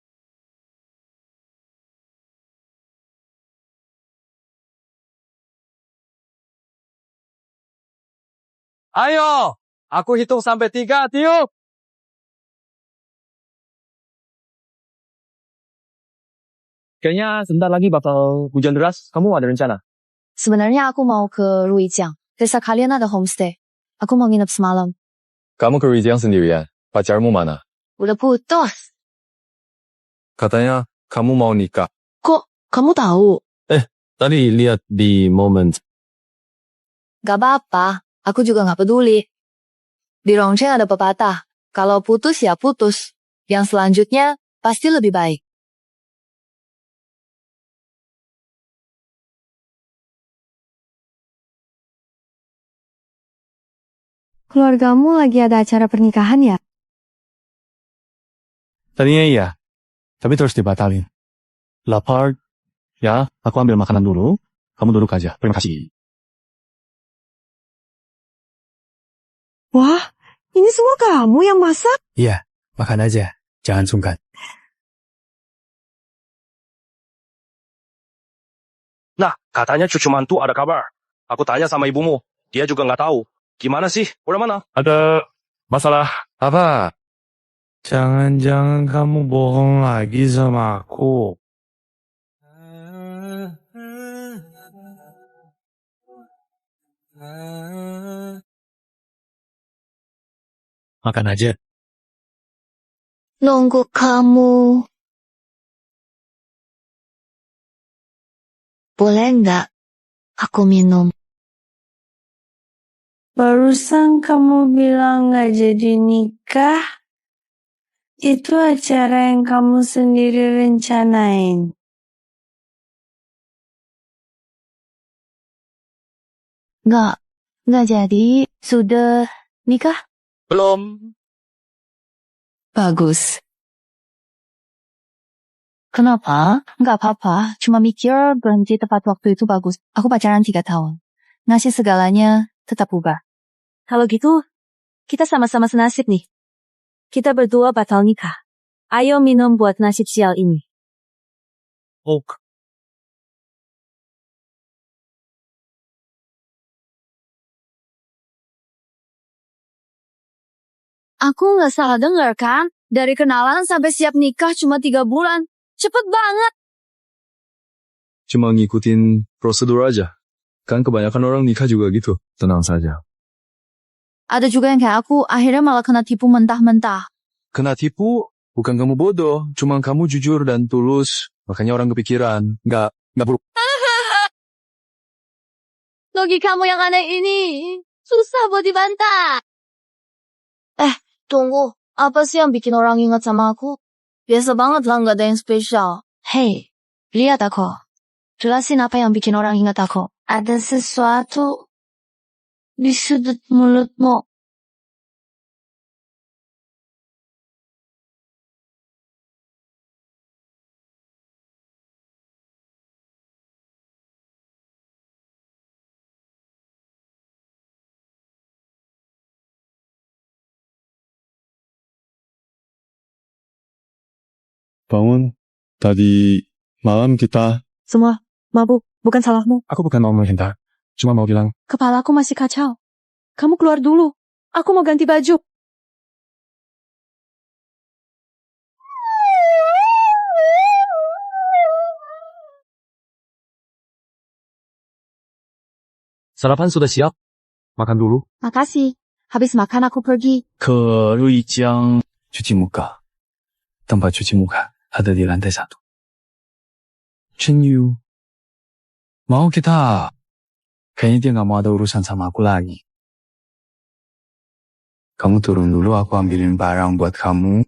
Ayo, aku hitung sampai 3, tiup. Kayaknya sebentar lagi bakal hujan deras. Kamu ada rencana? Sebenarnya aku mau ke Ruijang. Desa kalian ada homestay. Aku mau nginep semalam. Kamu ke Ruijang sendirian? Pacarmu mana? Udah putus. Katanya kamu mau nikah. Kok kamu tahu? Tadi lihat di Moment. Gak apa-apa. Aku juga gak peduli. Di Rongcheng ada pepatah. Kalau putus ya putus. Yang selanjutnya pasti lebih baik. Keluargamu lagi ada acara pernikahan ya? Tadinya iya. Tapi terus dibatalin. Lapar. Ya, aku ambil makanan dulu. Kamu duduk aja. Terima kasih. Wah, ini semua kamu yang masak? Iya, makan aja. Jangan sungkan. Nah, katanya cucu mantu ada kabar. Aku tanya sama ibumu. Dia juga nggak tahu. Gimana sih? Udah mana? Ada masalah. Apa? Jangan-jangan kamu bohong lagi sama aku. Makan aja. Nunggu kamu. Boleh nggak aku minum? Barusan kamu bilang nggak jadi nikah. Itu acara yang kamu sendiri rencanain. Nggak jadi. Sudah nikah? Belum. Bagus. Kenapa? Nggak apa-apa. Cuma mikir berhenti tepat waktu itu bagus. Aku pacaran 3 tahun. Ngasih segalanya tetap ubah. Kalau gitu, kita sama-sama senasib nih. Kita berdua batal nikah. Ayo minum buat nasib sial ini. Oke. Aku nggak salah dengar kan? Dari kenalan sampai siap nikah cuma 3 bulan. Cepet banget. Cuma ngikutin prosedur aja. Kan kebanyakan orang nikah juga gitu. Tenang saja. Ada juga yang kayak aku, akhirnya malah kena tipu mentah-mentah. Kena tipu, bukan kamu bodoh. Cuma kamu jujur dan tulus. Makanya orang kepikiran. Nggak buruk. Logikamu yang aneh ini susah buat dibantah. Tunggu. Apa sih yang bikin orang ingat sama aku? Biasa banget lah, nggak ada yang spesial. Hey, lihat aku. Jelasin apa yang bikin orang ingat aku. Ada sesuatu di sudut mulutmu. Bangun. Tadi malam kita... Semua mabuk, bukan salahmu. Aku bukan mau menghindar. Cuma mau bilang, Kepalaku masih kacau. Kamu keluar dulu. Aku mau ganti baju. Sarapan sudah siap. Makan dulu. Makasih. Habis makan aku pergi. Ke Ruijang cuci muka. Tempat cuci muka ada di lantai 1. Chenyu, mau kita? Kayaknya dia nggak mau ada urusan sama aku lagi. Kamu turun dulu, aku ambilin barang buat kamu.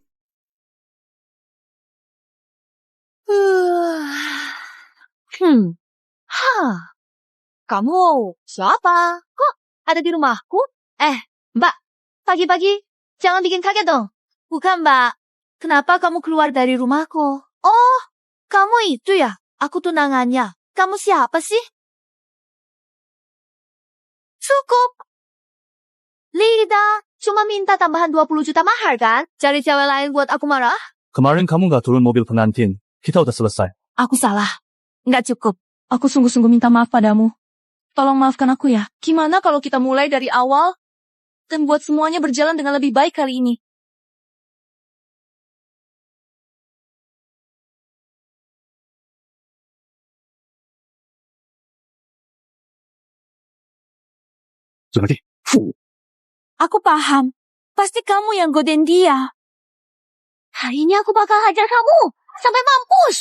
Kamu siapa? Kok ada di rumahku? Mbak, pagi-pagi jangan bikin kaget dong. Bukan, Mbak. Kenapa kamu keluar dari rumahku? Oh, kamu itu ya? Aku tunangannya. Kamu siapa sih? Cukup. Lida, cuma minta tambahan 20 juta mahar kan? Cari cewek lain buat aku marah? Kemarin kamu nggak turun mobil pengantin. Kita udah selesai. Aku salah. Nggak cukup. Aku sungguh-sungguh minta maaf padamu. Tolong maafkan aku ya. Gimana kalau kita mulai dari awal dan buat semuanya berjalan dengan lebih baik kali ini? Zulati. Aku paham. Pasti kamu yang godain dia. Hari ini aku bakal hajar kamu sampai mampus.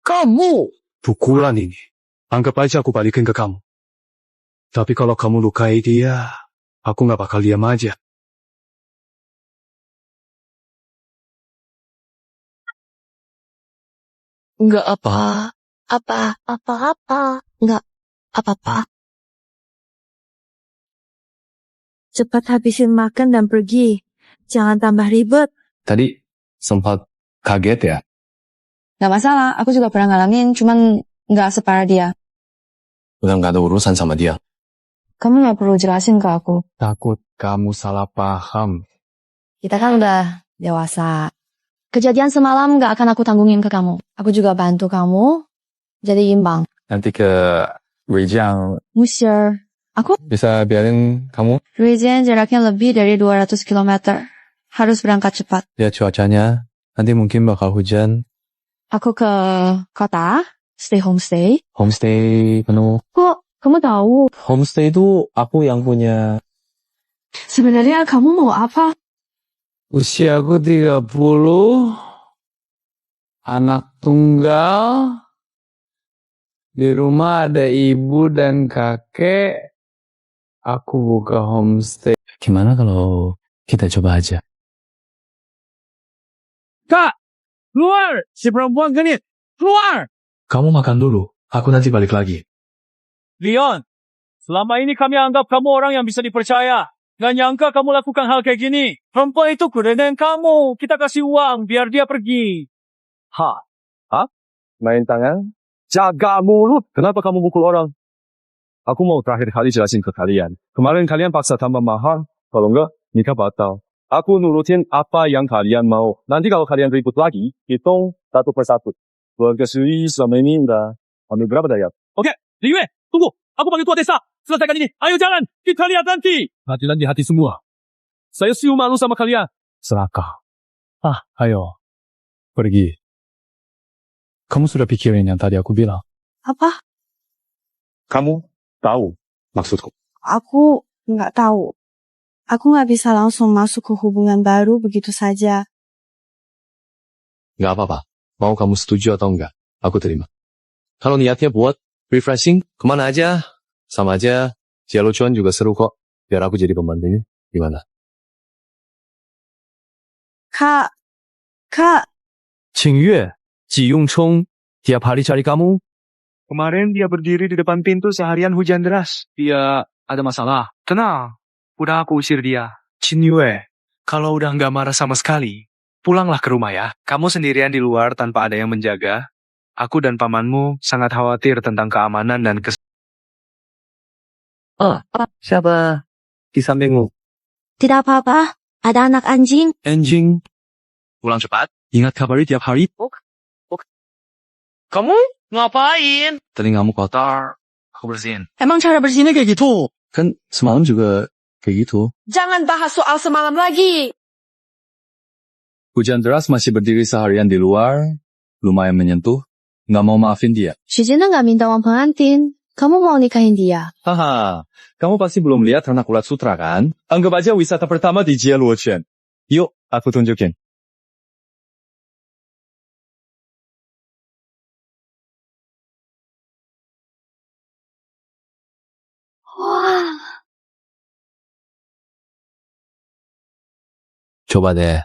Kamu! Pukulan ini. Anggap aja aku balikin ke kamu. Tapi kalau kamu lukai dia, aku gak bakal diam aja. Nggak apa-apa. Nggak apa-apa. Cepat habisin makan dan pergi. Jangan tambah ribet. Tadi sempat kaget ya? Gak masalah, aku juga pernah ngalamin, cuman gak separah dia. Udah nggak ada urusan sama dia. Kamu gak perlu jelasin ke aku. Takut kamu salah paham. Kita kan udah dewasa. Kejadian semalam gak akan aku tanggungin ke kamu. Aku juga bantu kamu jadi imbang. Nanti ke Ruijang Musir. Aku? bisa biarin kamu. Ruijang jaraknya lebih dari 200 km. Harus berangkat cepat. Lihat cuacanya. Nanti mungkin bakal hujan. Aku ke kota, stay homestay. Homestay penuh. Kok kamu tahu? Homestay itu aku yang punya. Sebenarnya kamu mau apa? Usiaku 30. Anak tunggal. Di rumah ada ibu dan kakek. Aku buka homestay. Gimana kalau kita coba aja? Kak! Keluar! Si perempuan genit! Keluar! Kamu makan dulu. Aku nanti balik lagi. Leon! Selama ini kami anggap kamu orang yang bisa dipercaya. Gak nyangka kamu lakukan hal kayak gini. Perempuan itu kudenin kamu. Kita kasih uang biar dia pergi. Hah? Main tangan? Jaga mulut! Kenapa kamu mukul orang? Aku mau terakhir kali jelasin ke kalian. Kemarin kalian paksa tambah mahal. Kalau enggak, nikah batal. Aku nurutin apa yang kalian mau. Nanti kalau kalian ribut lagi, hitung satu persatu. Keluarga Sui selama ini udah ambil berapa dayat? Oke, Li Yue, tunggu. Aku panggil tua desa. Selesaikan ini. Ayo jalan. Kita lihat nanti. Hadilan di hati semua. Saya siu malu sama kalian. Serakah. Ayo. Pergi. Kamu sudah pikirin yang tadi aku bilang? Apa? Kamu tahu maksudku? Aku nggak tahu. Aku nggak bisa langsung masuk ke hubungan baru begitu saja. Nggak apa-apa. Mau kamu setuju atau enggak, aku terima. Kalau niatnya buat refreshing, kemana aja? Sama aja, Jia lucuan juga seru kok. Biar aku jadi pembantunya. Gimana? Kak. 请月, Ji Yung Chong, tiap hari cari kamu. Kemarin dia berdiri di depan pintu seharian hujan deras. Dia ada masalah. Tenang, udah aku usir dia. Chin Yue, kalau udah nggak marah sama sekali, pulanglah ke rumah ya. Kamu sendirian di luar tanpa ada yang menjaga. Aku dan pamanmu sangat khawatir tentang keamanan dan Siapa di sampingmu? Tidak apa-apa. Ada anak anjing. Anjing. Pulang cepat. Ingat kabari tiap hari. Kamu ngapain? Telingamu kotor. Aku bersihin. Emang cara bersihnya kayak gitu? Kan semalam juga kayak gitu. Jangan bahas soal semalam lagi. Hujan deras masih berdiri seharian di luar, lumayan menyentuh, nggak mau maafin dia. 许真的 nggak minta uang pengantin. Kamu mau nikahin dia? Haha, kamu pasti belum lihat ternak ulat sutra kan? Anggap aja wisata pertama di Jia Luochen. Yuk, aku tunjukin. Wah. Coba deh.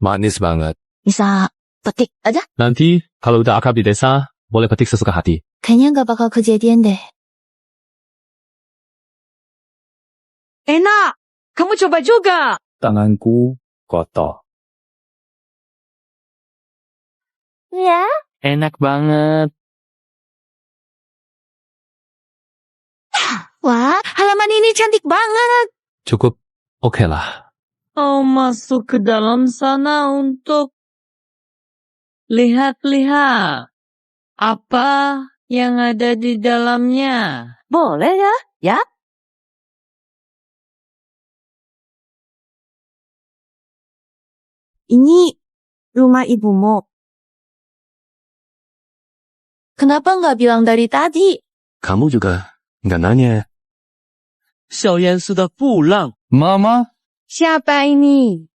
Manis banget. Bisa petik aja? Nanti, kalau udah akrab di desa, boleh petik sesuka hati. Kayaknya nggak bakal kejadian deh. Enak. Kamu coba juga. Tanganku kotor. Ya? Enak banget. Wah, halaman ini cantik banget. Cukup oke lah. Oh, masuk ke dalam sana untuk lihat-lihat apa yang ada di dalamnya. Boleh ya? Ya? Ini rumah ibumu. Kenapa nggak bilang dari tadi? Kamu juga nggak nanya. 小妍sudah pulang. Mama? Siapa ini?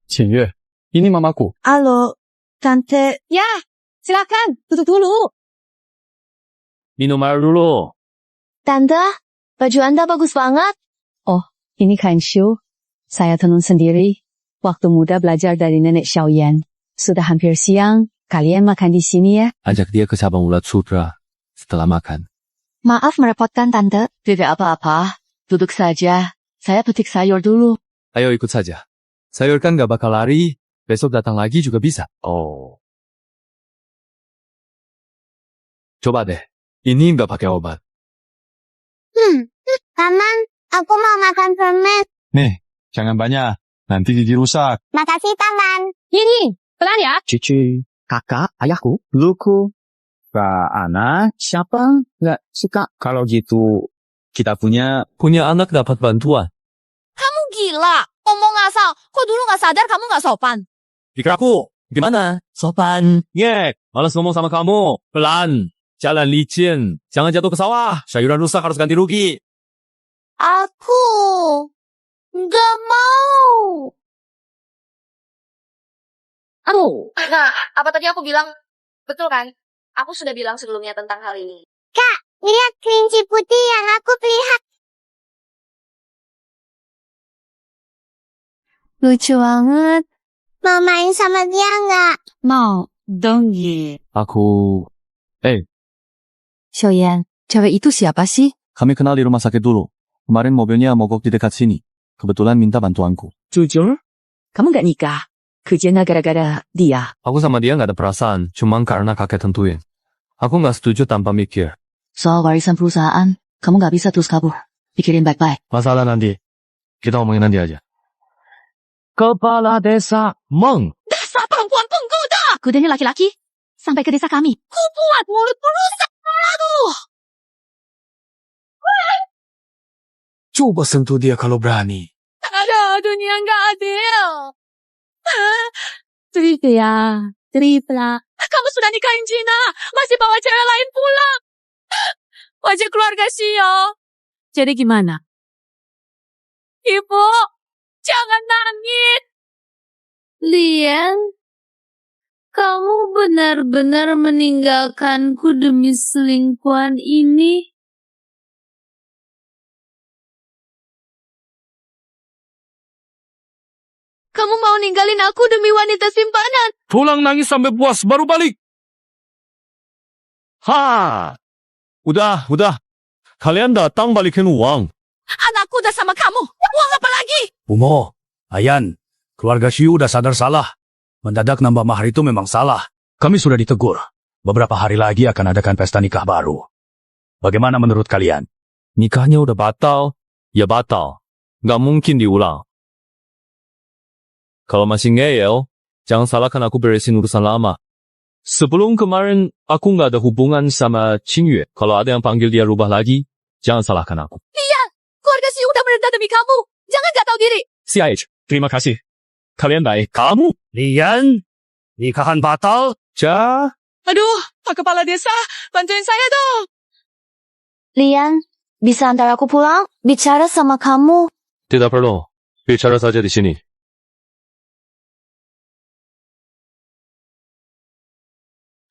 浅月, ini mamaku. Halo, Tante. Ya, silakan. Duduk dulu. Minum air dulu. Tante, baju Anda bagus banget. Oh, ini kain shu. Saya tenun sendiri. Waktu muda belajar dari nenek Xiaoyan. Sudah hampir siang. Kalian makan di sini ya. Ajak dia ke cabang ulat sutra setelah makan. Maaf merepotkan Tante. Tidak apa-apa. Duduk saja. Saya petik sayur dulu. Ayo ikut saja. Sayur kan gak bakal lari. Besok datang lagi juga bisa. Oh. Coba deh. Ini nggak pakai obat. Paman, aku mau makan permen. Nih, jangan banyak. Nanti gigi rusak. Makasih, Paman. Ini, pelan ya. Cici, kakak, ayahku, duluku. Kak Ana, siapa nggak suka? Kalau gitu, kita punya anak dapat bantuan. Kamu gila. Ngomong ngasal. Kok dulu nggak sadar kamu nggak sopan? Pikir aku, gimana? Sopan. Ngek, malas ngomong sama kamu. Pelan. Jalan licin. Jangan jatuh ke sawah. Sayuran rusak harus ganti rugi. Aku nggak mau. Nah, apa tadi aku bilang? Betul kan? Aku sudah bilang sebelumnya tentang hal ini. Kak, lihat kelinci putih yang aku lihat. Lucu banget. Mau main sama dia nggak? Mau, dong ye. Aku... Xiaoyan, cewek itu siapa sih? Kami kenal di rumah sakit dulu. Kemarin mobilnya mogok di dekat sini. Kebetulan minta bantuanku. Jujur? Kamu nggak nikah? Kerjanya gara-gara dia. Aku sama dia nggak ada perasaan. Cuma karena kakek tentuin. Aku nggak setuju tanpa mikir. Soal warisan perusahaan, kamu nggak bisa terus kabur. Pikirin baik-baik. Masalah nanti. Kita ngomongin nanti aja. Kepala Desa Meng. Dasar perempuan penggoda! Kudanya laki-laki. Sampai ke desa kami. Ku buat mulutmu rusak. Aduh! Coba sentuh dia kalau berani. Ada dunia nggak adil. Cerita ya, cerita. Kamu sudah nikahin Gina, masih bawa cewek lain pulang. Wajah keluarga Sio. Jadi gimana? Ibu, jangan nangis. Lian, kamu benar-benar meninggalkanku demi selingkuhan ini? Kamu mau ninggalin aku demi wanita simpanan? Pulang nangis sampai puas, baru balik. Ha! Udah. Kalian datang balikin uang. Anakku udah sama kamu. Uang apa lagi? Bungo, Ayan, keluarga Syu udah sadar salah. Mendadak nambah mahar itu memang salah. Kami sudah ditegur. Beberapa hari lagi akan adakan pesta nikah baru. Bagaimana menurut kalian? Nikahnya udah batal, ya batal. Nggak mungkin diulang. Kalau masih ngeyel, jangan salahkan aku beresin urusan lama. Sebelum kemarin, aku nggak ada hubungan sama Qingyue. Kalau ada yang panggil dia rubah lagi, jangan salahkan aku. Lian, keluarga Syu udah merendah demi kamu. Jangan gak tahu diri. CIH, terima kasih. Kalian baik. Kamu? Lian, nikahan batal? Aduh, Pak Kepala Desa, bantuin saya dong. Lian, bisa antar aku pulang? Bicara sama kamu. Tidak perlu. Bicara saja di sini.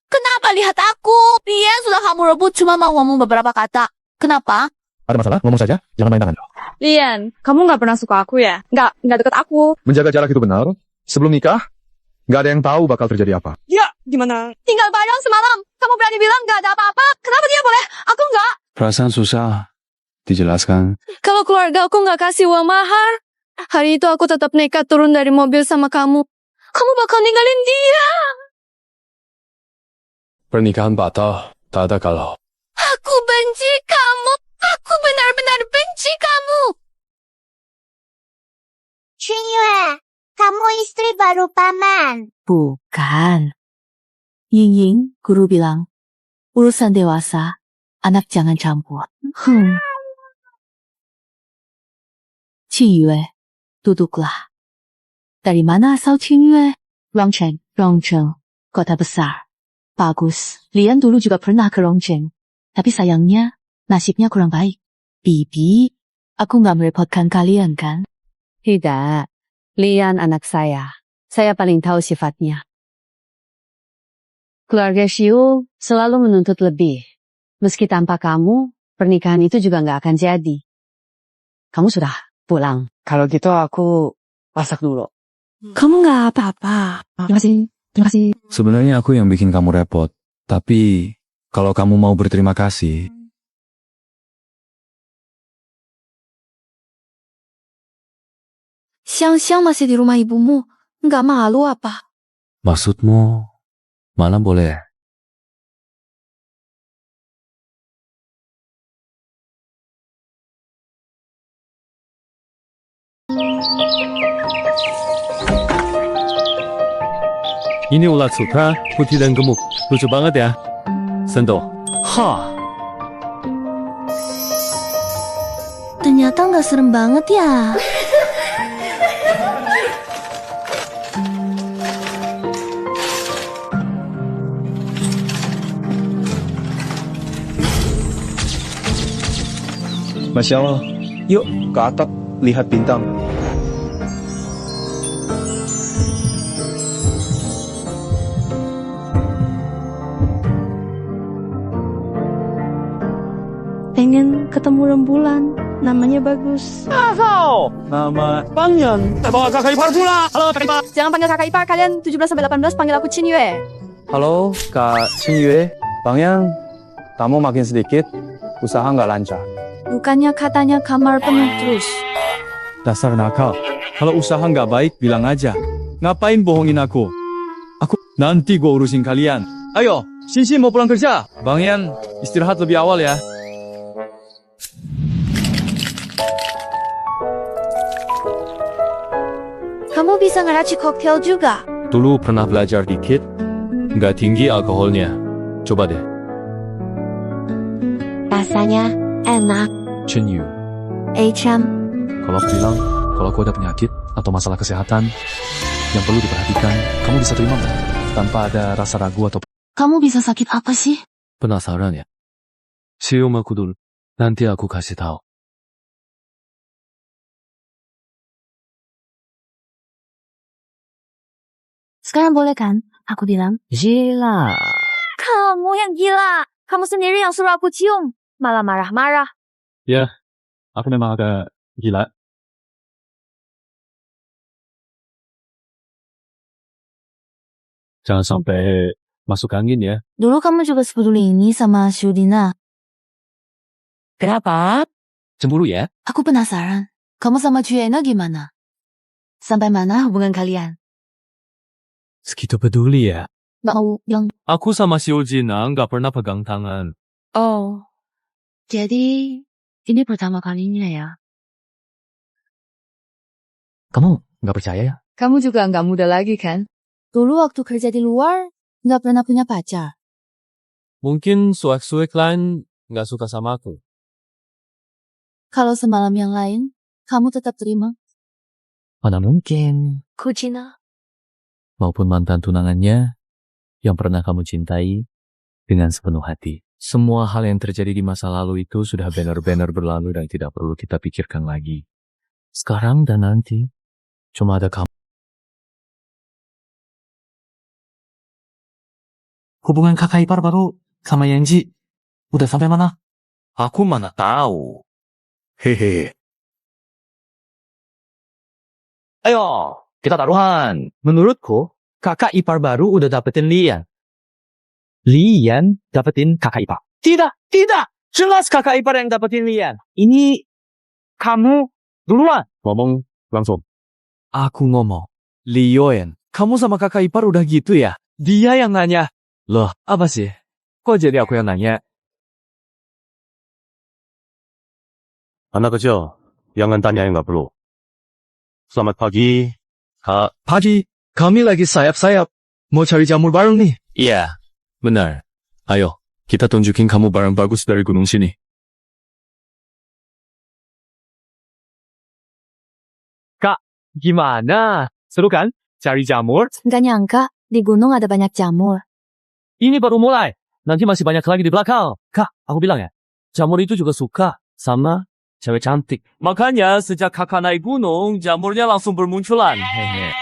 Kenapa lihat aku? Lian sudah kamu rebut cuma mau ngomong beberapa kata. Kenapa? Ada masalah? Ngomong saja, jangan main tangan. Lian, kamu nggak pernah suka aku ya? Nggak deket aku. Menjaga jarak itu benar. Sebelum nikah, nggak ada yang tahu bakal terjadi apa. Ya, gimana? Tinggal bareng semalam. Kamu berani bilang nggak ada apa-apa. Kenapa dia boleh? Aku nggak. Perasaan susah dijelaskan. Kalau keluarga aku nggak kasih uang mahar, hari itu aku tetap nekat turun dari mobil sama kamu. Kamu bakal ninggalin dia. Pernikahan batal, tak ada kalau. Aku benci kamu. Aku benar-benar benci kamu. Qingyue, kamu istri baru paman. Bukan. Ying, guru bilang, urusan dewasa, anak jangan campur. Qingyue, duduklah. Dari mana asal Qingyue? Rongcheng, kota besar. Bagus. Lian dulu juga pernah ke Rongcheng. Tapi sayangnya, nasibnya kurang baik. Bibi, aku nggak merepotkan kalian kan? Tidak. Lian anak saya. Saya paling tahu sifatnya. Keluarga Syu selalu menuntut lebih. Meski tanpa kamu, pernikahan itu juga nggak akan jadi. Kamu sudah pulang. Kalau gitu aku masak dulu. Kamu nggak apa-apa. Terima kasih. Sebenarnya aku yang bikin kamu repot. Tapi, kalau kamu mau berterima kasih, Siang-siang masih di rumah ibumu. Nggak malu apa? Maksudmu, mana boleh? Ini ulat sutra, putih dan gemuk. Lucu banget ya. Sentuh. Ternyata nggak serem banget ya. Masya Allah. Yuk, ke atap, lihat bintang. Pengen ketemu rembulan. Namanya bagus. Nama Bangyan. Bawa kakak ipar pula. Halo kakak ipar. Jangan panggil kakak ipar. Kalian 17-18 panggil aku Qingyue. halo Kak Qingyue, Bang Yang, tamu makin sedikit, usaha nggak lancar. Bukannya katanya kamar penuh terus. Dasar nakal, kalau usaha nggak baik bilang aja. Ngapain bohongin aku? Nanti gua urusin kalian. Ayo, Xin mau pulang kerja. Bang Yan, istirahat lebih awal ya. Kamu bisa ngeracik koktail juga. Dulu pernah belajar dikit, nggak tinggi alkoholnya. Coba deh. Rasanya enak. Qingyue, Cham. Kalau aku bilang, kalau aku ada penyakit atau masalah kesehatan yang perlu diperhatikan, kamu bisa terima nggak? Tanpa ada rasa ragu atau Kamu bisa sakit apa sih? Penasaran ya? Cium aku dulu. Nanti aku kasih tahu. Sekarang boleh kan? Aku bilang. Gila. Kamu yang gila. Kamu sendiri yang suruh aku cium. Malah marah-marah. Ya, aku memang agak gila. Jangan sampai masuk angin ya. Dulu kamu juga sepeduli ini sama Shudina. Kenapa? Cemburu ya? Aku penasaran. Kamu sama Chuyena gimana? Sampai mana hubungan kalian? Segitu peduli ya? Mau yang... Aku sama si Ujina nggak pernah pegang tangan. Oh, jadi ini pertama kalinya ya? Kamu nggak percaya ya? Kamu juga nggak muda lagi kan? Dulu waktu kerja di luar, nggak pernah punya pacar. Mungkin suek-suek lain nggak suka sama aku. Kalau semalam yang lain, kamu tetap terima? Mana mungkin. Kucina. Maupun mantan tunangannya yang pernah kamu cintai dengan sepenuh hati. Semua hal yang terjadi di masa lalu itu sudah benar-benar berlalu dan tidak perlu kita pikirkan lagi. Sekarang dan nanti, cuma ada kamu. Hubungan kakak ipar baru sama Yanji udah sampai mana? Aku mana tahu. Hehe. Ayo, kita taruhan. Menurutku, kakak ipar baru udah dapetin Lian. Lian dapetin kakak ipar. Tidak, tidak. Jelas kakak ipar yang dapetin Lian. Ini kamu duluan. Ngomong langsung. Aku ngomong. Lioen, kamu sama kakak ipar udah gitu ya? Dia yang nanya. Loh, apa sih? Kok jadi aku yang nanya? Anak kecil, jangan tanya yang nggak perlu. Selamat pagi, Kak. Pagi, kami lagi sayap-sayap. Mau cari jamur bareng nih. Iya, benar. Ayo, kita tunjukin kamu barang bagus dari gunung sini. Kak, gimana? Seru kan? Cari jamur? Nggak nyangka, di gunung ada banyak jamur. Ini baru mulai. Nanti masih banyak lagi di belakang. Kak, aku bilang ya, jamur itu juga suka sama cewek cantik. Makanya sejak kakak naik gunung, jamurnya langsung bermunculan. Hehe.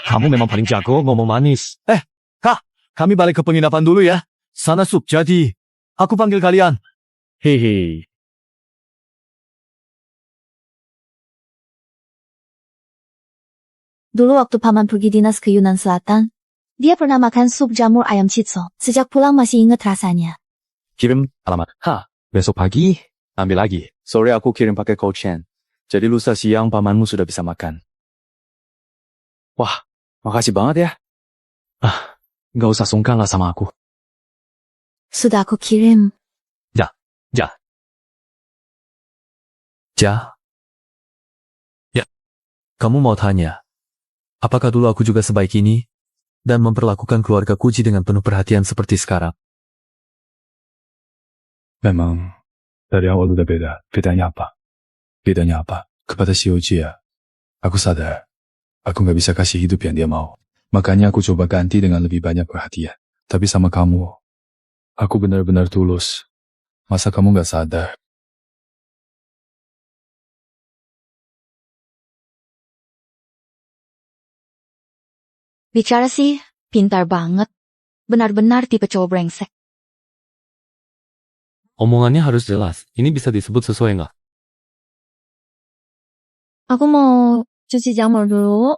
Kamu memang paling jago ngomong manis. Kak, kami balik ke penginapan dulu ya. Sana sup jadi. Aku panggil kalian. Hehe. Dulu waktu paman pergi dinas ke Yunan Selatan, dia pernah makan sup jamur ayam citso. Sejak pulang masih inget rasanya. Kirim alamat. Besok pagi, ambil lagi. Sore aku kirim pakai cold chain. Jadi lusa siang pamanmu sudah bisa makan. Wah, makasih banget ya. Nggak usah sungkan lah sama aku. Sudah aku kirim. Ja. Ya, kamu mau tanya, apakah dulu aku juga sebaik ini dan memperlakukan keluarga Kuji dengan penuh perhatian seperti sekarang? Memang dari awal udah beda. Bedanya apa? Bedanya apa? Kepada si Oji ya, aku sadar aku nggak bisa kasih hidup yang dia mau. Makanya aku coba ganti dengan lebih banyak perhatian. Tapi sama kamu, aku benar-benar tulus. Masa kamu nggak sadar? Bicara sih, pintar banget. Benar-benar tipe cowok brengsek. Omongannya harus jelas. Ini bisa disebut sesuai nggak? Aku mau cuci jamur dulu.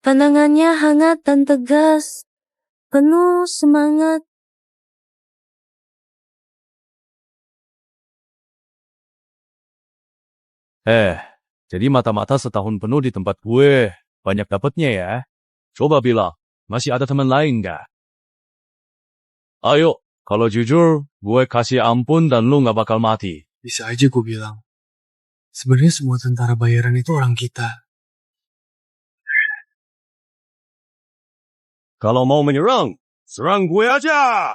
Pandangannya hangat dan tegas. Penuh semangat. Jadi mata-mata setahun penuh di tempat gue. Banyak dapatnya ya. Coba bilang, masih ada teman lain nggak? Ayo, kalau jujur, gue kasih ampun dan lu nggak bakal mati. Bisa aja gue bilang. Sebenarnya semua tentara bayaran itu orang kita. Kalau mau menyerang, serang gue aja.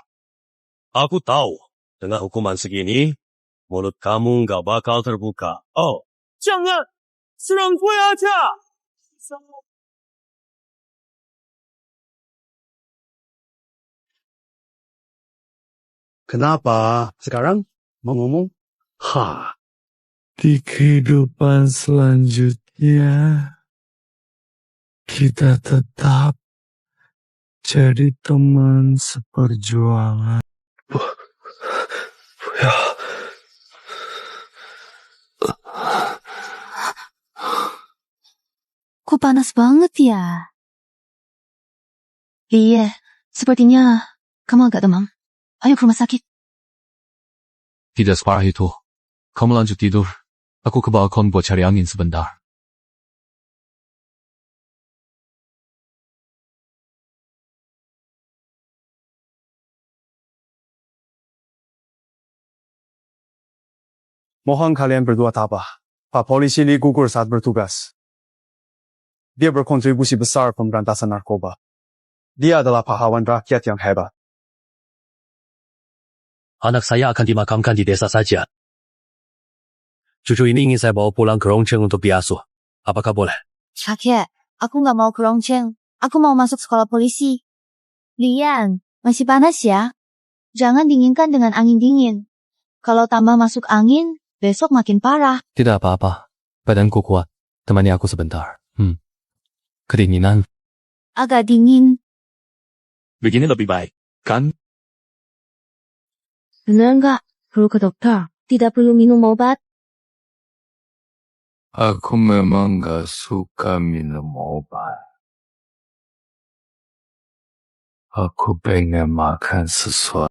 Aku tahu, dengan hukuman segini, mulut kamu nggak bakal terbuka. Oh, jangan! Serang gue aja! Kenapa? Sekarang mau ngomong? Ha. Di kehidupan selanjutnya, kita tetap jadi teman seperjuangan. Kok panas banget ya? Iya, sepertinya kamu agak demam. Ayo ke rumah sakit. Tidak separah itu. Kamu lanjut tidur. Aku ke balkon buat cari angin sebentar. Mohon kalian berdua tabah. Pak polisi ini gugur saat bertugas. Dia berkontribusi besar pemberantasan narkoba. Dia adalah pahlawan rakyat yang hebat. Anak saya akan dimakamkan di desa saja. Cucu ini ingin saya bawa pulang ke Rongcheng untuk diasuh. Apakah boleh? Kakek, aku nggak mau ke Rongcheng. Aku mau masuk sekolah polisi. Lian, masih panas ya? Jangan dinginkan dengan angin dingin. Kalau tambah masuk angin, besok makin parah. Tidak apa-apa. Badanku kuat. Temani aku sebentar. Kedinginan. Agak dingin. Begini lebih baik, kan? Bener nggak? Perlu ke dokter. Tidak perlu minum obat. Aku memang gak suka minum obat. Aku pengen makan sesuatu.